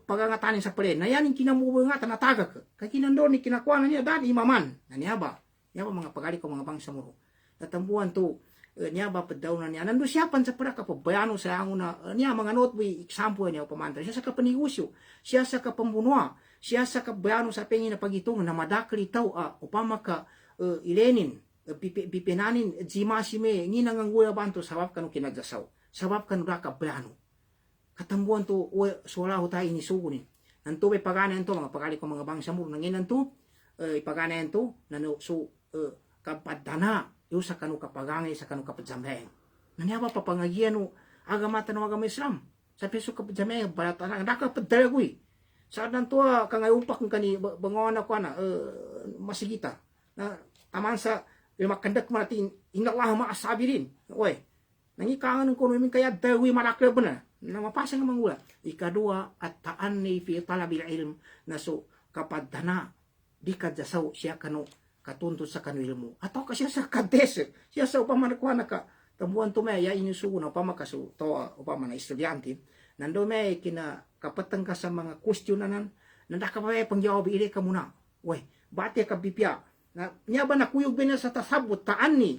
pagangatanin sa pare na yan kinamubo nga tanataga kaginan do ni kinakuan niya dad imaman na niya ba mga pagali ko mga bangsa muro natambuan to niya ba padaw na niya nando siya pan sa para kapabayano sa angon na niya mga notebook example niya pamanta siya sa kapanigusyo siya sa kapambunwa siya sa kabayano sa pengin na pagitungan na madakli taw upama ka ilenin pipinanin jimasime nginang ang guya banto sabab kanu kinagdasaw sabab kanu da kabayano katambuan to sola tayo inisugunin nanto may paganan to mga pagali ko mga bangsa muro nanginan to ipaganan to nano so kapadana yung sa kanu kapagangay sa kanu kapadzameng nanyaba papangagian no agamata no agama Islam sa peso kapadzameng barata na nakapadalagui sa dan to kangay upak kani bangawan ako na masigita na taman sa makandak maratin inallah maasabirin oy nangikangan ko min kaya dawi malakre benar na mapasa ng mangula ikadua at taanni fi talabil ilm na so kapadana di kadyasaw siya kanu katuntut sa kanu ilmu atau ka siya sa kades siya sa upama na ka tambuan to may ya inusugo na upama kaso to upama na estudyante nando may kina kapatang ka sa mga questionanan nanda ka pa pangjawab ile ka muna we bate ka bipya na nya ba nakuyog ba sa tasabot taan ni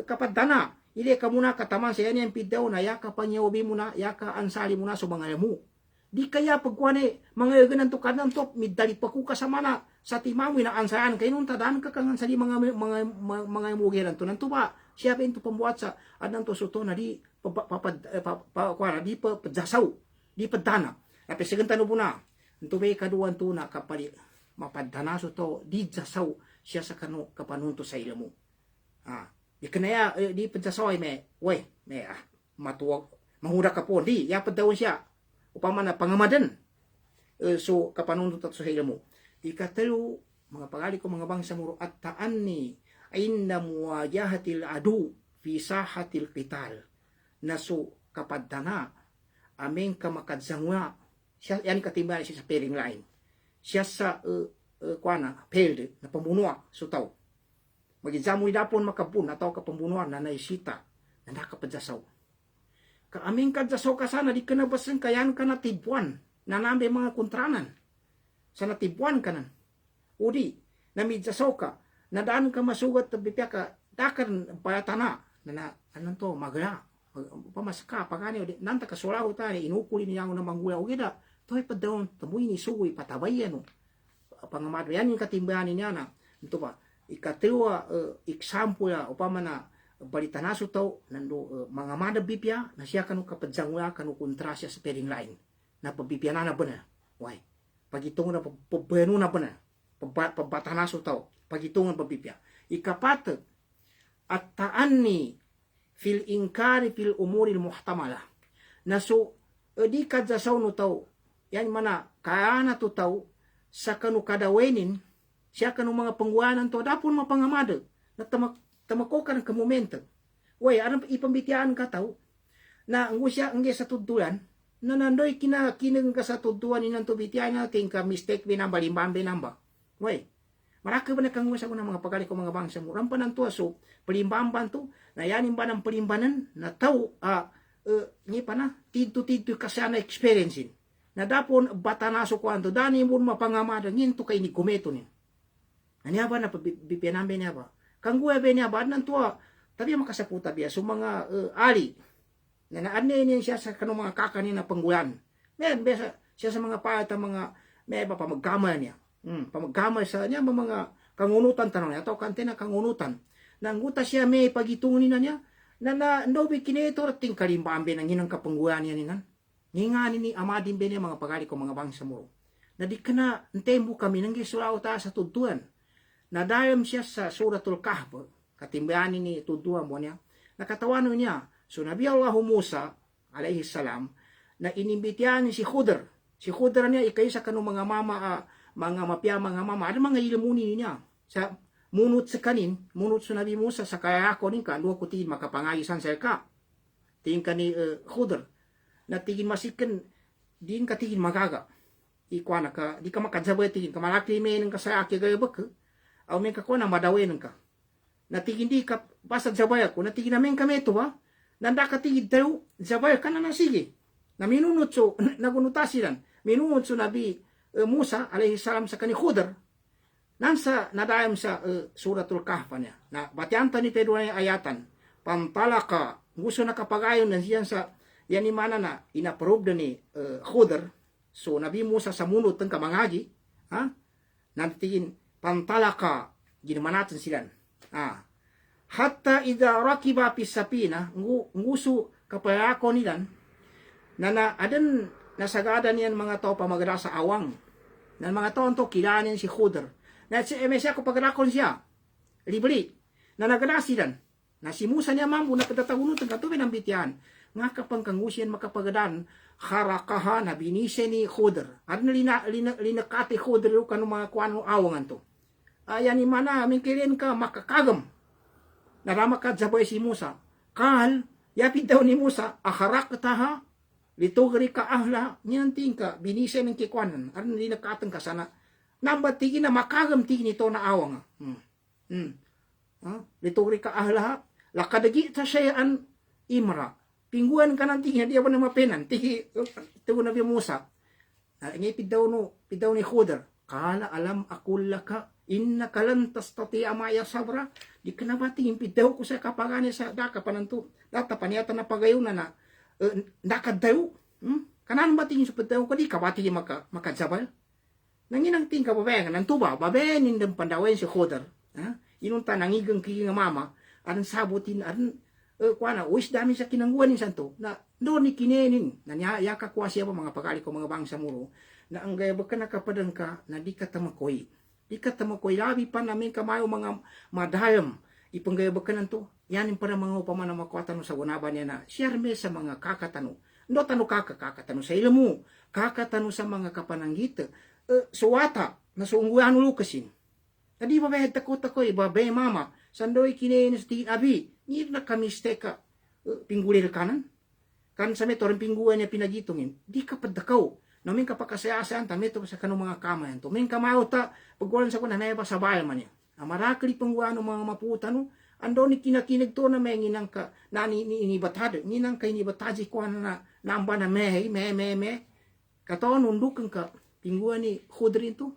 kapadana ile ka muna kataman sa yan yung pidaw na yaka panyawabi muna yaka ansali muna sa mga ilmu di kaya pagkuane mga ganan to kanan to midali pa ku kasama na sa timamoy na ansaan kay nun tadaan ka kangan sa di mga mugiran to nanto ba siya pa into pambuat sa adang to suto na di di padyasaw di padana tapi segan tanu puna nanto ba kaduan to na kapali mapadana suto di jasaw siya sa kanu kapanunto sa ilmu di kanaya di padyasaw ay may matuwag mahura ka po di ya padawon siya upama na pangamadan so kapanunto sa ilmu ikatalo mga pagali ko mga bangsa muro at taanni inna muwajahatil adu fi sahatil qital naso kapadana ameng kamakadzangwa siya yan katimbang siya sa peling lain siya sa kuana field na pambunuan sutaw magizamo idapon makapun atau kapambunuan na naisita na nakapadyasaw ka ameng kadyasaw ka sana di ka nabasan kayan ka na tibuan na nambe mga kontranan sa natibuan ka nan udi na midyasaw ka nadaan ka masugat bipya ka dakan palatana na anan to magla pamasaka pagani nanta ka solaho tani inukuli niya ng manggula ugida To'y padawon, tamoy ni suwi, patabayan, pangamado. Yan yung katimbahan niya na, ito pa, ikatiliwa, example, upama na, balita naso tao, nando, mga madabipya, na siya kanu kapadzangula, kanu kontra siya sa pering lain. Na pabipya na ba na? Why? Pagitungo na, pabbayano na ba na? Pabata naso tao, pagitungo na pabipya. Ikapat, at taan ni, fil ingkari fil umuril muhtamala. Na so, di kadyasaw no tao, yan mana, kaya na to tao, sa kanu kadawenin, siya kanu mga pangguanan to, dapon mapangamada, na tamako ka ng kamomento. Way, anong ipambitiaan ka tao, na ang siya ang sa tudulan, na nandoy kinang ka sa tuduan ni nang tubitian natin ka mistake binamba, limbang binamba. Way, maraka ba na kang wasa ko ng mga pagkali ko mga bangsa mo, rampan ng tuwa, so, palimbamban to, na yanin ba ng palimbanan, na tao, ni pa na, tidto kasi na experiencing. Na dapon batanaso ko anto dani mo mapangamada nginto kay ni kumeto ni anya ba na bipianambe niya ba kangguya be niya ba nan tuwa tabi makasaputa biya so mga ali na naanne niya siya sa kanong mga kakani na panggulan men besa siya sa mga paata mga may ba pamagkama niya pamagkama sa niya mga kangunutan tanong niya to kante na kangunutan nangguta siya may pagitungin niya na ndobi kineto ting kalimbambe nang hinang kapanggulan niya ninan ngingani ni amadin bene mga pagari ko mga bangsa mo. Na di ka na tembo kami nang gisulao ta sa tuduan. Nadayam siya sa suratul kahf. Katimbayani ni tuduan mo niya. Nakatawano niya. So Nabi Allah Musa alaihi salam na inimbitian si Khudr. Si Khudr niya ikay sa kanong mga mama mga mapya mga mama. Ada mga ilmuni niya. Sa munut sa kanin, munut sa Nabi Musa sa kaya ako nin ka. Luwa ko tiin makapangayisan sa ka. Tiin ka ni Khudr. Na tingin masikan din ka tingin magaga ikwana ka di ka makadzabay tingin ka malaki men ka sa aki gaya bak aw men ka ko na madawen ka na tingin di ka basta zabay ako na tingin namen kami to ba nanda ka tingin daw zabay ka na sige na minunot so nagunutasilan minunot so Nabi Musa alaihi salam sa kani Khudr nansa nadayam sa suratul kahf niya na batianta ni Pedro na ayatan pantalaka gusto na kapagayon na siyan sa yan ni mana na inapprove ni Khudr so Nabi Musa sa munot ng kamangagi nantiin pantalaka ginamanatin silan hatta idha rakiba pisapina nguso kapayako nilan na adan nasagada niyan mga tao pamagada sa awang na mga tao to kilanin si Khudr na si MSA ko pagrakon siya libri na nagadasilan na si Musa niya mamu na kadatagunot ng katubin ang bitian nga kapang kangusian makapagadan harakaha na binise ni Khudr at linakati Khudr yung kanong mga kuanong awangan to ayan ni mana mingkirin ka makakagam narama ka zabay si Musa kahal yapid daw ni Musa aharakataha litugri ka ahla nyanting ka binise ng kikuanan at linakatan ka sana nambatigin na makagam tigin ito na awang litugri ka ahla lakadagi ta sayaan imra pingguan ka ng tingin, di ako na mapenan. Tiki, ito Nabi Musa. Ngipid daw ni Khudr. Kala alam akulla ka, inna kalantas tati amaya sabra. Di ka na ba tingin, pidaw ko sa kapagani sa daka pananto. Data paniyata na pagayuna na, nakadaw. Kanan ba tingin sa pidaw ko, di ka ba tingin makadzabal? Nanginang tingin ka babayan, nantuba, babayan nindang pandawain si Khudr. Inunta, nangigang kiking mama, anong sabutin, kuana wis dami sa kinangguan ni santo na do ni kinenin na ya ka kwa siya mga pagali ko mga bangsa muro na ang gaya baka nakapadan ka na di ka tamakoy labi pa namin kamayo mga madayam ipanggaya baka nanto yanin para mga upama na makuatan sa gunaban niya na siyarme sa mga kakatano ndo tano kakatano sa ilmu kakatano sa mga kapananggit suwata na suungguan lukasin na di ba may takot ako iba bay mama sandoy kinenin sa tingin abi ni na kami steka pinggulir kanan kan sa meto rin pingguan niya pinagitungin di ka padakaw namin kapakasayasaan ta meto sa kanong mga kamayan to min kamayo ta pagwalan sa kuna na sa bayan man niya amarakli pangguan ng mga maputa no ando ni kinakinig to na may nginang ka nani ni batad nginang kay ni bataji ko na namba na me katon undukan ka pingguan ni Khudrin to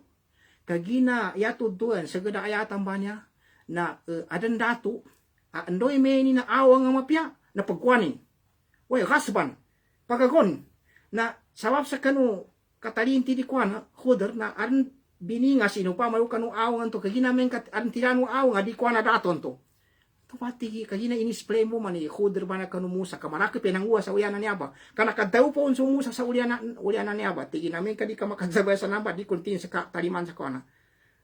kagina yatud duan sa gada ayatan ba niya na adan datu andoy may ni na awang nga mapya na pagkuanin. Way, kasban. Pagagon, na sabab sa kanu katalinti di kuana Khudir na aran biningas ino pa mayu kanu awangan to kagina men kat aran tiranu awang di kuana daton to tupati kagina inisplay mo man Khudir bana kanu Musa kamarake penangua sa uyanan ni aba kana kadau po unso Musa sa uyanan ni aba tigi namen kadi ka makadzabay sa namba di kuntin sa taliman sa kuana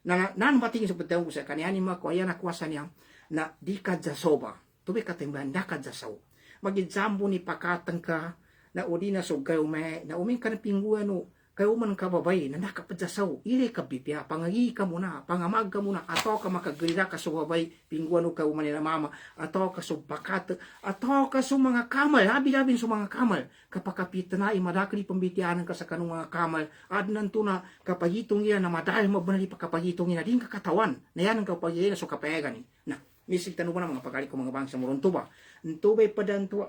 na nan bating sa pedang sa kaniani ma ko ayana kuasa niya na di kadzasoba tubi katemban da kadzasaw magijambo ni pakatang ka na udina so gayume na umin ka na pinguano kayo man kababay na nakapadyasaw ile ka bipya pangagi ka muna pangamag ka muna ato ka makagrira ka so babay pinguano kayo man na mama ato ka so bakat ato ka so mga kamal labi-labin so mga kamal kapakapit na imadakli pambitianan ka sa kanong mga kamal adnan to na kapagitong yan na madahil mabanali pa kapagitong yan na din kakatawan na yan ang kapagitong so kapayagan na misig tanong mo na mga pagkali ko mga bangsa mo ron to ba nto bay padanto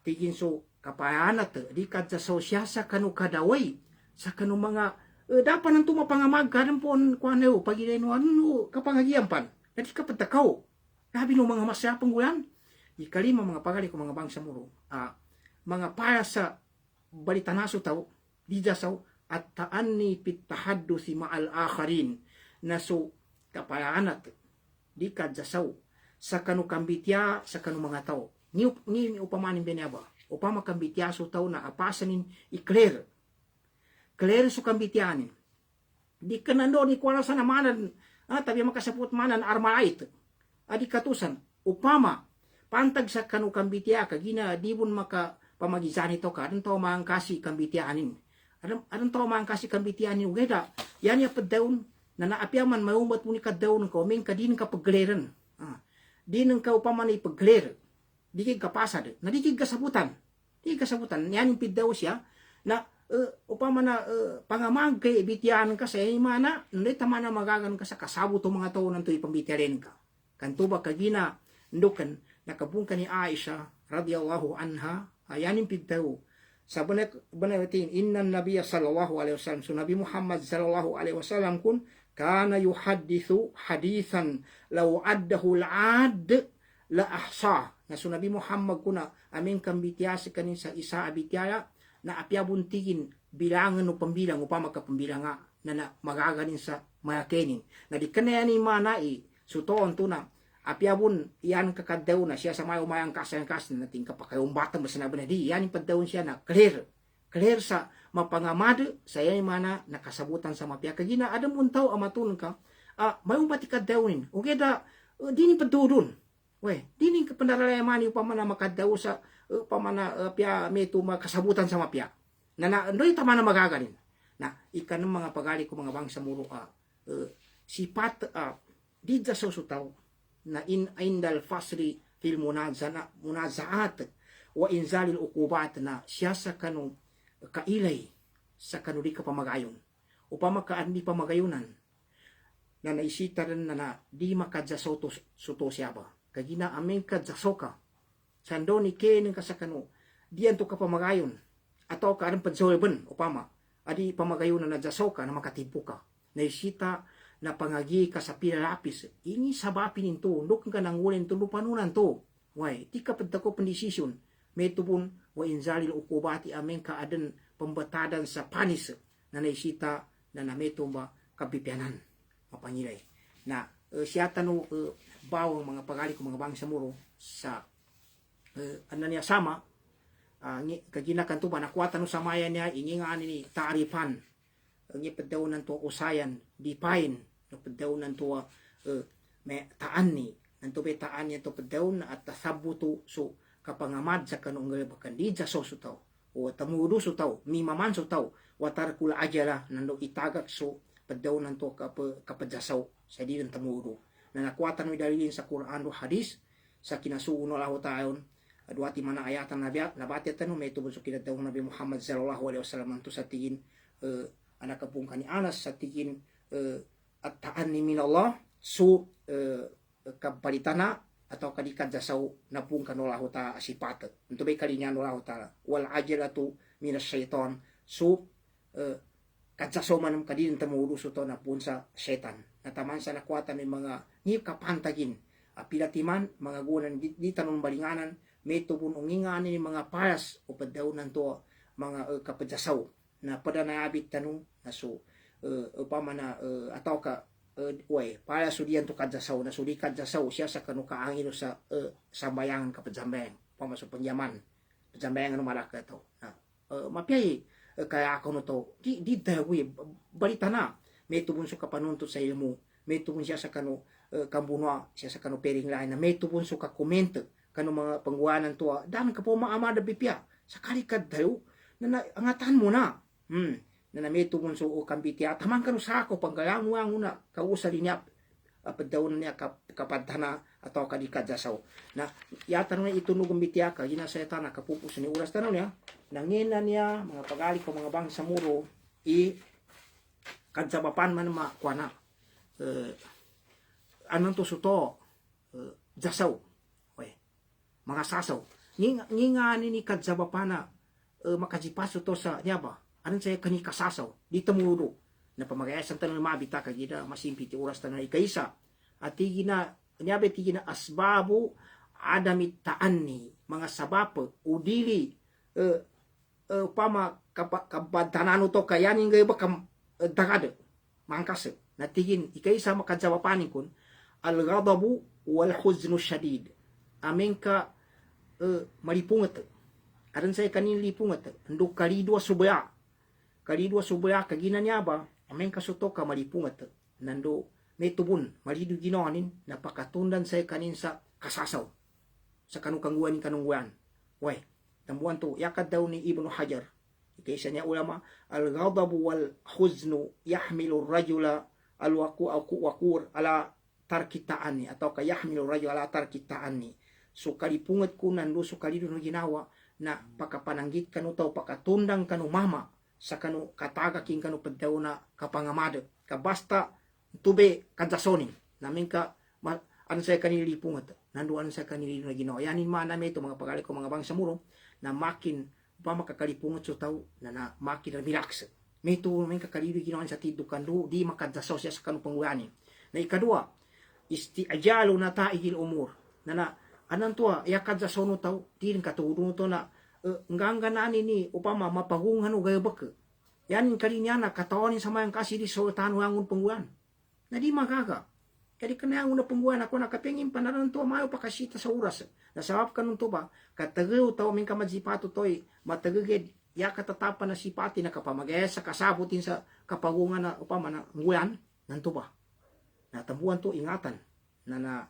tigin so kapayanat di kadsa so siya sa kanu kadaway sa kanu mga dapat nang tumapangamag kadang po kuano pagileno ano kapangagian pan dati kapatakaw labi no mga masyapang gulan ikalima mga pagali ko mga bangsa mo mga para sa balitanaso taw di jasaw at taan ni pitahaddo si maal akharin na so kapayanat di kadsasaw sa kanu kambitya sa kanu mga tao ni upamanin benaba upama kambitya so tao na apasanin i-clear so kambityanin di kanando ni kuana sa namanan tabi makasaput manan armalait adi katusan upama pantag sa kanu kambitya kagina dibun maka pamagizani to ka adon to mangkasi kambityanin adon to mangkasi kambityanin ugeda yan ya peddaun na naapyaman maumat mo ni kaddaun ko ming kadin ka pagleran di nang ka upama ni pagler di kay kapasad na di kay kasabutan yan yung piddaw siya na upama na pangamag kay bityan ka sa imana hindi tama na magagan ka sa kasabo to mga tao nanto ipambityarin ka kanto ba kagina ndukan nakabungkan ni Aisha radhiyallahu anha ayan yung piddaw sa banatin inna nabiyya sallallahu alaihi wasallam so Nabi Muhammad sallallahu alaihi wasallam kun kana yuhaddithu hadithan law addahu al-ad la ahsa na so Nabi Muhammad kuna aming kambitya sa kanin sa isa abityaya na apyabuntigin bilangan o pambilang upama ka pambilanga na magaganin sa mayakenin na di kanayani manai sutoon to na apyabun iyan kakadaw na siya sa mayo mayang kasayang na nating kapakayong batang masanabi na di yan yung padawon siya na clear sa mapangamad sa yan mana nakasabutan sa mapya kagina adam untaw amatun ka mayong batikadawin okay da dini padudun we dini kapandarayamani upama na makadaw sa pamana pia meto makasabutan sa mapya na ndoy tama na magaganin na ikan ng mga pagali ko mga bangsa muro sipat di sa sutaw na indal fasri fil munazaat wa inzalil uqubat na siya sa kanong kailay sa kanuri ka pamagayon upama kaan di pamagayunan na naisita rin na di makadzasoto suto siya ba kagina aming kadzasoka sando ni kenen ka sa kanu diyan to ka pamagayon ato ka rin padsoeben upama adi pamagayon na nadzasoka na makatipo ka naisita na pangagi ka sa pinalapis ini sabapin into ndok ka nang ulen to panunan to why ti ka padako pandesisyon metubun wa inzalil ukubati amen ka aden pembatadan sa panis na naisita na nametumba kabipyanan mapangilay na siya tanu bawang mga pagali ko mga bangsa muro sa niya sama kagina kanto ba nakuha no samaya niya ingingani ni taarifan ngi pedaw nanto usayan dipain no pedaw nanto me taani nanto be taan niya to pedaw na at tasabuto so kapangamad sa kanong bakan di jaso sutaw o tamudo sutaw mi maman sutaw watar kula ajala nando itagak so pedaw nanto kapajasaw sa di ng tamudo na nakuha no dalilin sa Quran o hadis sa kinasuuno Allah taon duati mana ayatan nabati tanu may tubod so kinadaw Nabi Muhammad sallallahu alaihi wasallam to sa tingin anak kapung kani Anas sa tingin at taan ni minallah so kapalitana atau kadikad jasaw na pung kanolahu ta asipat untuk bay kalinya nolahu ta wal ajalatu minas syaitan so kadjasaw manam kadin tamudo so to na pun sa syaitan nataman sa nakuatan ni mga ni kapantagin pilatiman mga gunan di tanong balinganan may tubun ungingan ni mga paras o padawnan to mga kapadyasaw na pada na abit tanong na so upama na ataw ka para sudian to kadyasaw na sudi kadyasaw siya sa kanu kaangin sa sambayangan ka pajambayang pamaso panyaman pajambayang ano malaka to na mapiyay kaya ako no to di dawi balita na may tubun so kapanuntut sa ilmu may tubun siya sa kanu kambunwa siya sa kanu pering lain na may tubun so ka comment kanu mga pangguanan to dan ka po maamada bipya sakali kaddayo na angatan mo na na may tubun so kambiti at hamang kanu sa ako panggalanguang una kausali niya daw niya kapadhana atau kadikadyasaw na yata nung itunog ang bitya ka ginasayta na kapupus ni uras tanong niya nangina niya mga pagali ko mga bangsa muro kadsabapan man makwana anong to suto jasaw mga sasaw nga ni kadzabapana makajipaso to sa niya ba anong saya kani kasasaw di tamuro na pamagayasan tanong mabita kagida masimpiti uras tanong ikaisa at tigina niya ba tigina asbabu adamit taanni mga sabap udili pama kabadanano to kayanin gaya ba kam dagada mangkas na tigin ikaisa makadsabapanin kun al-ghadabu wal huznu shadid amin ka malipungat aran saya kanin lipungat nduk kalidwa subaya kagina niya ba amin ka suto ka malipungat nando may tubun malidu ginoanin napakatundan saya kanin sa kasasaw sa kanukangguan ni kanungguan way tambuan to yakad daw ni Ibnu Hajar kaysa niya ulama al-ghadabu wal huznu yahmilu rajula al-wakur ala tarkitaani atau kayahmilu rajula ala tarkitaani so kalipungat ko nando so kalido no ginawa na pakapananggit kanu taw pakatundang kanu mama sa kanu katagaking kanu pagdaw na kapangamada kabasta tube kadyasonin namin ka ano sa kanilipungat nanduan sa kanilino na ginawa yanin manami ito mga pagali ko mga bangsa muro na makin pa makakalipungat so tao na makin na relax may ito may kakalilo ginawa sa tidukan do di makadyasaw siya sa kanupanguyanin na ikadua istiajalo na taigil umur na anan to yakadyasaw no tao di rin katulong to na ngangganani ni upama mapagungan o gayabak yanin kalinya na katawanin sa mayang kasi di sultan wangun pangguyan na di magaga kadi kana ang una pangguan ako nakapengin panaran to mayo pakasita sa oras nasabab kanun to ba katagaw taw min kamajipato toy matagaged ya katatapan na sipati na kapamagaya sa kasabutin sa kapagungan na upama na nguyan nanto ba natambuan to ingatan na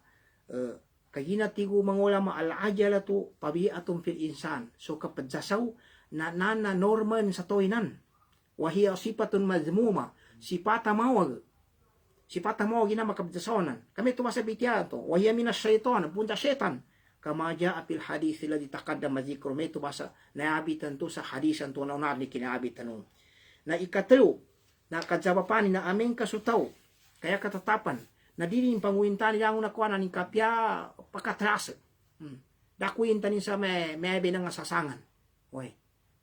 kagina tigo mangulama al-ajala to pabiatum fil insan so kapadyasaw na norman sa toinan wahiya sipatun mazmuma sipata mawag sipata mo gina makabdasonan kami tumasabitya to wahiya minas syaitan punta syaitan kama jaa fil hadits alladhi taqaddama dzikru may tubasa naabitan to sa hadisan to na ni kinaabitan na ikatlo na kadsabapan na aming kasutaw kaya katatapan na dilin panguintan yang una kuana ni kapya pakatras dakuin tanin sa may binang sasangan oy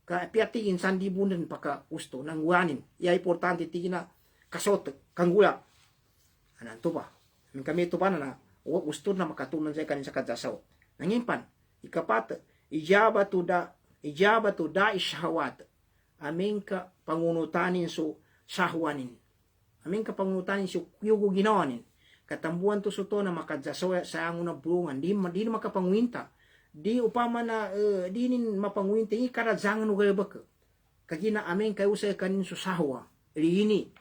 kapya tingin sandi bunan paka usto nang guanin ya importante tigina kasot kanggula anan to ba kami to pa na gusto na makatunan sa kanin sa kadyasaw nangimpan ikapat ijabatu da ishawat amin ka pangungutanin so sahwanin amin ka pangungutanin so yugo ginawanin katambuan to suto na makadyasaw sa ang una bulungan di na makapanguinta di upama na di nin mapanguinta ikaradsangan ugayabak kagina amin kayo sa kanin so sahwa lini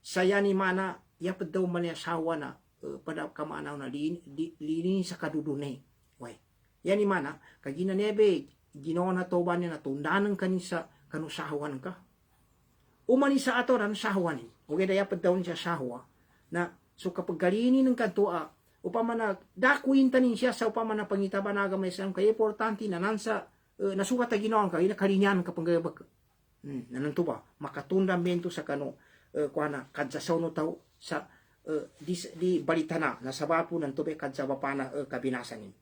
sayani mana yapad daw man asawa na pada kamanaw na lini sa kadudunay way yan mana kagina nebe ginawa na to ba niya na tundanan kanin sa kanusahawan ka umani sa ato ran sahawanin okay da yapad daw niya sahwa na so kapag galini ng kantua upama na dakuin tanin siya sa upama na pangitaba na gamay sa kay importante na nansa nasukat na ginawa ka ina kalinyan ka panggayabag nananto ba makatunda bento sa kano kuana kadyasaw no taw sa di balita na sabapo ng tubig kadsabapana kabinasanin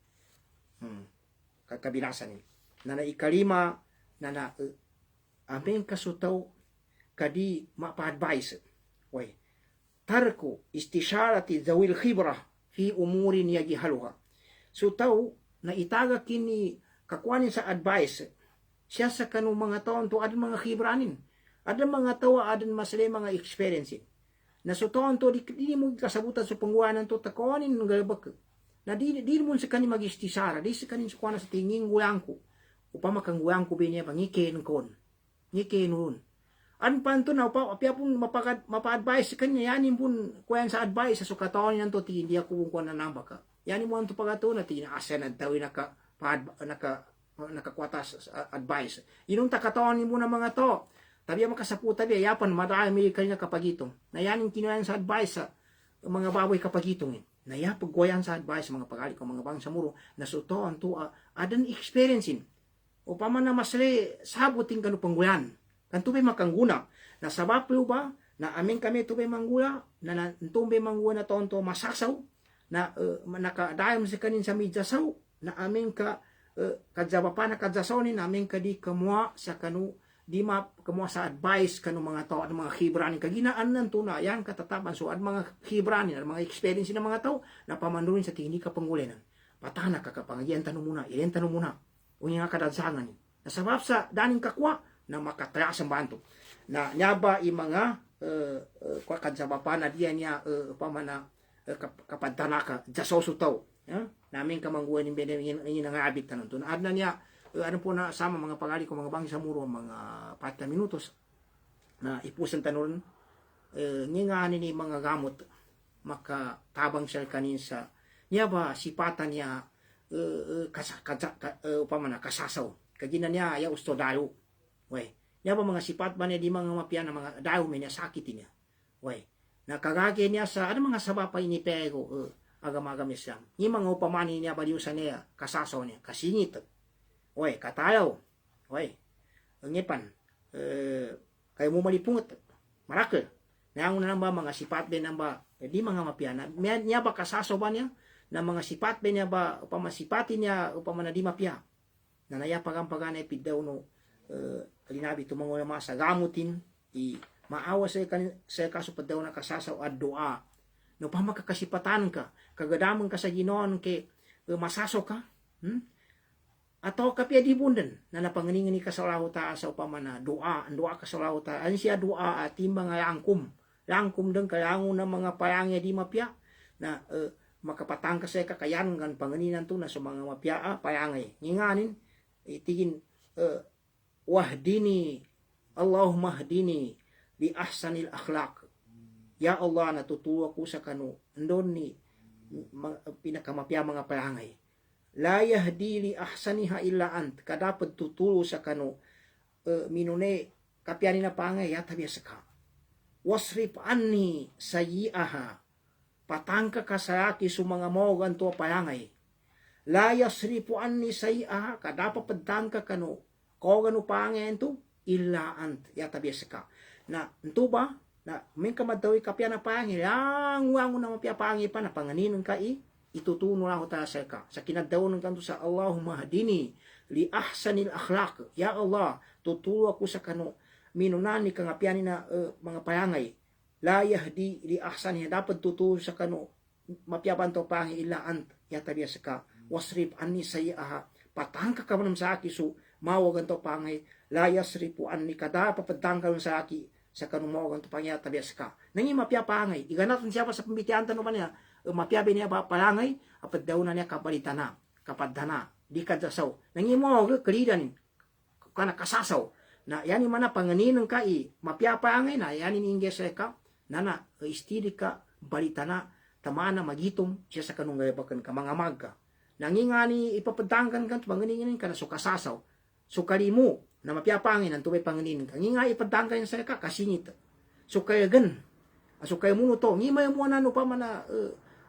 kabinasanin na ikalima na aming kasutaw kadi mapa-advise way tarko istisharati zawil khibra fi umurin yagihaluha so taw na itaga kini kakwanin sa advice siya sa kanong mga taon to adin mga khibranin Ada mga tawa, ada masalay mga experience. Na so taon to, di mo kasabutan sa pangwanan to, takonin ng galabak. Na di mo sa kanin mag-istisara, di sa kanin sa kuwana sa tingin gulang ko. Upama kang gulang ko binya, pangikin kon. Ngikin nun. An panto na apya pun mapa-advise sa kanya yanin pun kuyan sa advice sa sukataon yan to ti hindi ako kung na namba ka. Yanin mo anto pagato na ti asa na tawi nakakuatas advice. Inong takataon mo na mga to. Tabi makasaputa bi yapan madami kanya kapagitong. Na yanin kinuyan sa advice sa mga baboy kapagitong. Na ya pagkuyan sa advice mga pagali ko mga bang samuro na sutoon to adan experiencing. Upama na masle sabutin kanu pangguyan. Kan tubay makangguna. Na sabaplo ba, na aming kami tubay manggula, na tubay manggula na tonto masasaw, na nakadayam sa kanin sa midyasaw, na aming kadjabapa na kadjasaw ni, na aming kadi kamua sa kanu, di ma kamua sa advice kanu mga tao, at mga khibranin, kaginaan nan tuna, yan katatapan, so at mga khibranin, at mga experience ng mga tao, na pamandurin sa tingin ka panggulinan. Patana kakapangyan tanong muna, ilan tanong muna, unya nga kadadsangan ni. Nasabab sa daning kakwa, na makataya sa banto na nyaba i mga kadjabapa na diya niya pamana kapadtanaka jasoso taw namin kamangguan yung binigyan ng abit tanon to na adna niya ano po na sama mga pagali ko mga bang sa muro mga 40 minutos na ipusan tanon ngingani ni mga gamot makatabang siya kanin sa niya ba sipatan niya pamana kasasaw kagina niya ya usto dayo. Way, niya ba mga sipat ba niya di mga mapya na mga daw may niya sakit niya. Way, nakagagi niya sa ano mga sabapa inipego agam-agam niya. Ni mga upamani niya ba diusan niya kasaso niya kasingit. Way, katayaw. Way, ngipan kayo mo malipungot. Marakal. Nang na ba mga sipat din ba di mga mapya na niya ba kasaso ba niya na mga sipat ba niya ba upamasipatin niya upamana di mapya. Na nayapagan epid daw no kalinabi tumango na sa gamutin maawa sa kasupad daw na kasasaw at doa no pa makakasipatan ka kagadamon ka sa Ginoon ke masaso ka ato kapya di bundan na napanganingan ni kasalaho ta sa upamana doa ka sa laho ta an siya doa at mga langkum deng kayango na mga payangya di mapya na makapatang ka sa kakayan kan panganinan to na sa mga mapya payangay nginganin itigin wahdini Allahumma hdini li ahsanil akhlaq ya Allah natutuwa ko sa kanu ndon ni pinakamapya mga palangay la yahdi li ahsaniha illa ant kadapat tutulo sa kanu minune kapyani na pangay ya tabi sa ka wasrif anni sayiaha patangka ka sa aki su mga mogan to palangay la yasrifu anni sayiaha kadapat padangka kanu ko gano pangen to illa ant ya tabiasa ka na ento ba na may kamadawi kapya na pangi yang wango na mapya pangi pa na panganin ka itutuno lang ta sa ka sa kinadaw ng kanto sa Allahumma hadini li ahsanil akhlaq ya Allah tutulo ako sa kano minunani kang apyan na mga payangay la yahdi li ahsani dapat tutulo sa kano mapyaban to pangi illa ant ya tabiasa ka wasrif anni sayi'aha patangka ka man sa aki so mawagan to pangay layas ripu anni kada papadangkal sa aki sa kanong mawagan to pangay tabias ka nangi mapya pangay iganaton siya pa sa pambitian tanong niya mapya niya ba palangay apad daw na niya kapalitana kapadana di kadsasaw nangi mo kalidan kana kasasaw na yani mana panganin ng kai mapya pangay na yani ingges ka nana istidi ka balitana tamana magitom siya sa kanong gayabakan ka mga magka nangingani ipapadangkan kan panganin ka na so kasasaw so kalimu na mapyapangin ang tubay panganin ka nga ipadangkan sa ka kasingit so kayagan so kay mo to ngimay mo na no pa man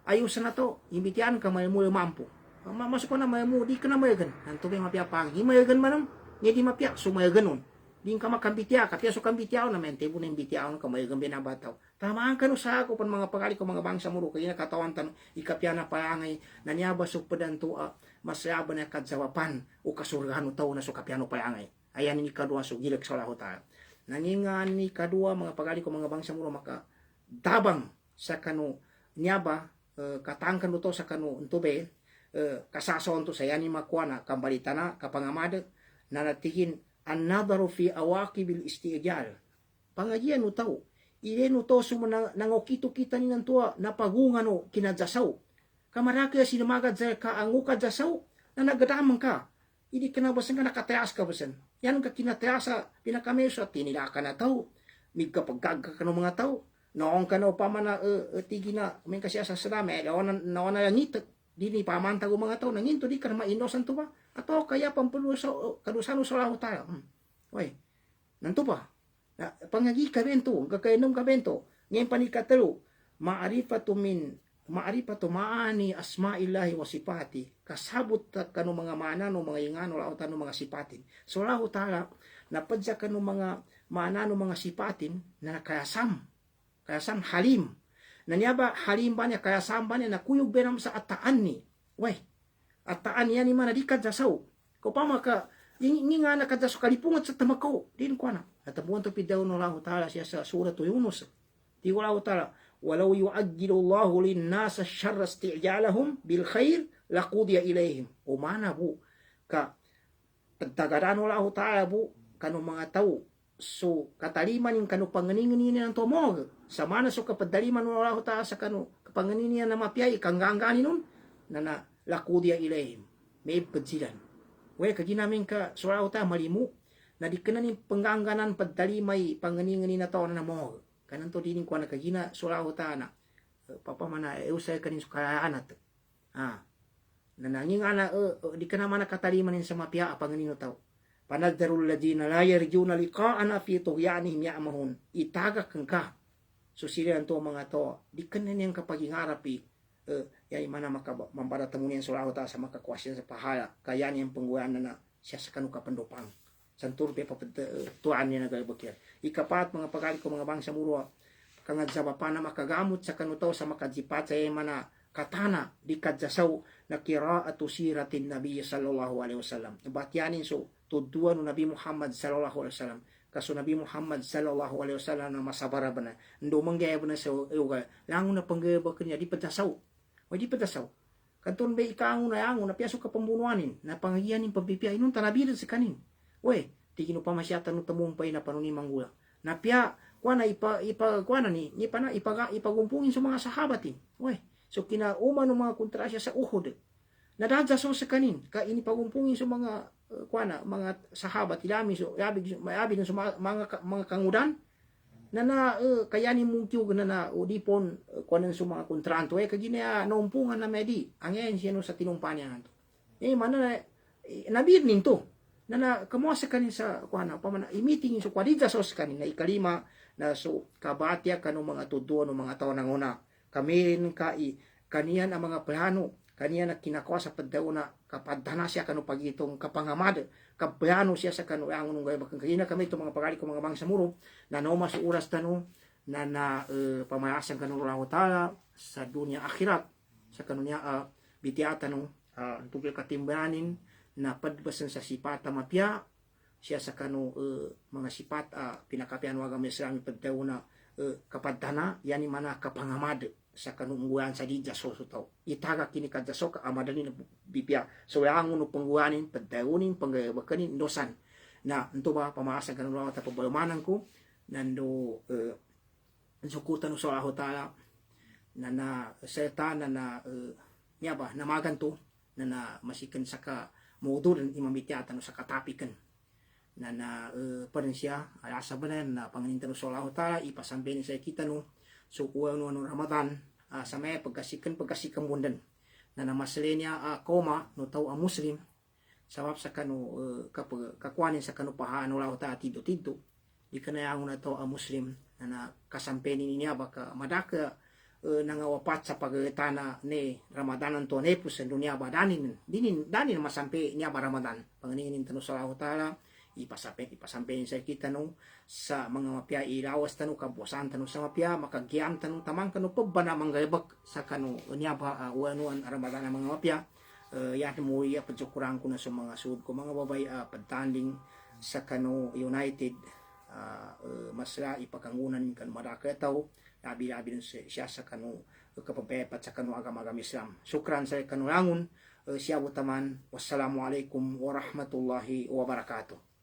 ayos na to imbitian ka may mo mampo masuk ko na may mo di ka na mayagan ang tubay mapyapangin imayagan man nga di mapya so mayagan nun di ka makambitya kapya so kambityaw na mente mo na imbityaw ka mayagan binabataw tamaan ka no sa ako pan mga pagali ko mga bangsa muro kaya nakatawan tan ikapya na paangay na niyaba so padan to masyaba na kadsawapan o kasurgahan taw na so kapya no paangay ayan ni kadua so gilak sa laho ta naningan ni kadua mga pagali ko mga bangsa muro maka dabang sa kanu niyaba katangkan to sa kanu untube kasason to sa yani makuana kambalitana kapangamada na natihin an-nadaru fi awaqibil istijal pangagian no tao ileno to sumana nangokito kita ni nantua napagungan no kinadjasaw kamaraka sinamagad sa kaanguka jasaw na nagadamang ka hindi ka na basan ka nakateas ka basan yan ka kinateasa pinakameso at tinilaka na tao mig kapagkagka ka ng mga tao noong ka na upama na tigi na may kasi sa salame naon na ngitak di ni pamanta ko mga tao nanginto di ka na mainosan to ba ato kaya pampuluso kadusano sa laho tayo oy nanto pa na pangagi ka bento kakainom ka bento ngayon panikatalo maarifatu maani asma'illahi wa sifati kasabot kanu mga mana no mga ingano lautan no mga sipatin so laho taala napadya kanu mga mana no mga sipatin na kayasam halim nanyaba halim ba niya kayasam ba niya nakuyog benam sa ataan ni way ataan yan ni mana dikat jasaw ko pa maka ingi nga nakadyaso kalipungat sa tamakaw din ko na atabuan to pidaw no laho taala siya sa surat Yunus di ko laho taala walau yu'ajjilullahu lin-nasa syarra isti'jalahum bil khair laqudiya ilaihim umana bu ka tagtagarano laho taala bu kanu mga tao so kataliman yung kanu panganingan ng tomog sa mana so kapadaliman no laho taala sa kanu kapanganingan na mapiyay kangangani nun na laqudiya ilaihim may pagsilan we kaginamin ka so laho taala malimu na di kananin pangganganan paddalimay panganingan na tao na mo kanan to dining ko na kagina suraho ta na papa mana usay kanin sukaraan at na nanging ana di kana man nakataliman sa mapia panganino taw panaddarul ladina la yarjuna liqa'ana fi tughyanihim ya'mahun itagak ka so sila to mga to di kanan yang kapagingarapi yay mana mambaratamunin suraho ta sa makakwasyan sa pahala kaya niyang pangguan na siya sa kanu kapandopang santur pe tuan niya nagabakir ikapat mga pagkali ko mga bangsa muro kangad sa papana makagamot sa kanutaw sa makajipat sa mana katana di kadjasaw na qira'atu siratin nabiy sallallahu alaihi wasallam batyanin so tuduan nabi Muhammad sallallahu alaihi wasallam kaso nabi Muhammad sallallahu alaihi wasallam na masabara bana ndo manggaya bana sa uga langon na panggaba kanya di padjasaw o di padjasaw kanton be ikaangon na angon na piaso ka pambunuanin na pangagianin pagpipiay nun tanabiran sa kanin we tigino pa masyata no tamumpay na panuni manggula na pia kuana kuana ni pana ipagumpungin sa mga sahabatin we so kinauma no mga kontrasya sa Uhud nadadja so sa kanin ka ini pagumpungin sa mga kuana mga sahabat ilami so yabi sa mga kangudan na kaya ni mungkiw na udipon kuanan sa mga kontranto kagina naumpungan na medi angen siya no sa tinumpanya nanto mana nabir ninto na kamuasa kanin sa kuana pamana i-meeting so kwadija sos kanin na ikalima na so kabatya kanu mga tuduan no mga tawo nanguna kamirin kaniyan ang mga plano kaniyan na kinakuha sa paddaw na kapadhana siya kanu pagitong kapangamad kaplano siya sa kanu ang nung gayba kagina kami to mga pagali ko mga bangsa muro na noma sa oras tanu na pamayasan kanu Allah taala sa dunia akhirat sa kanu niya bitiata no tungkol katimbanin na padbasan sa sipata mapya siya sa kanu mga sipat pinakapian wagam Islami paddaw na kapadhana yani mana kapangamad sa kanungguan sa dija so taw itaga kini kadja so ka amadani na bibya so yang no pangguanin padawunin panggabakanin dosan na ento ba pamaasa kanun ta pabalmanan ko nando sukutan so Allah taala na setan na niya ba namagan to na masikan sa ka modulan imamitiatan sa katapikan na parin siya alasa banan na panganintan so Allah taala ipasamben sa kita no so kuha no Ramadan sa may pagkasikan bundan na namasali niya koma no tao ang Muslim sabab sa kanu kakuanin sa kanu pahaan no lao ta tido di kanayangon na tao ang Muslim na kasampeni niya baka madaka nangawapat sa pagtana ni Ramadan to nepus sa dunia ba danin masampe niya ba Ramadan panganinin tanu sa Allah taala ipasampein sa kita no sa mga mapya ilawas tanu kabuasan tanu sa mapya makagiam tanu tamang kanu pabana manggayabak sa kanu niya ba wanuan Ramadan mga mapya ya mo ya padjukurang ko na sa mga sud ko mga babay padtanding sa kanu United masla ipakangunan kan maraka taw labi siya sa kanu kapapepat sa kanu agama Islam sukran sa kanu langun siya utaman wassalamualaikum warahmatullahi wabarakatuh.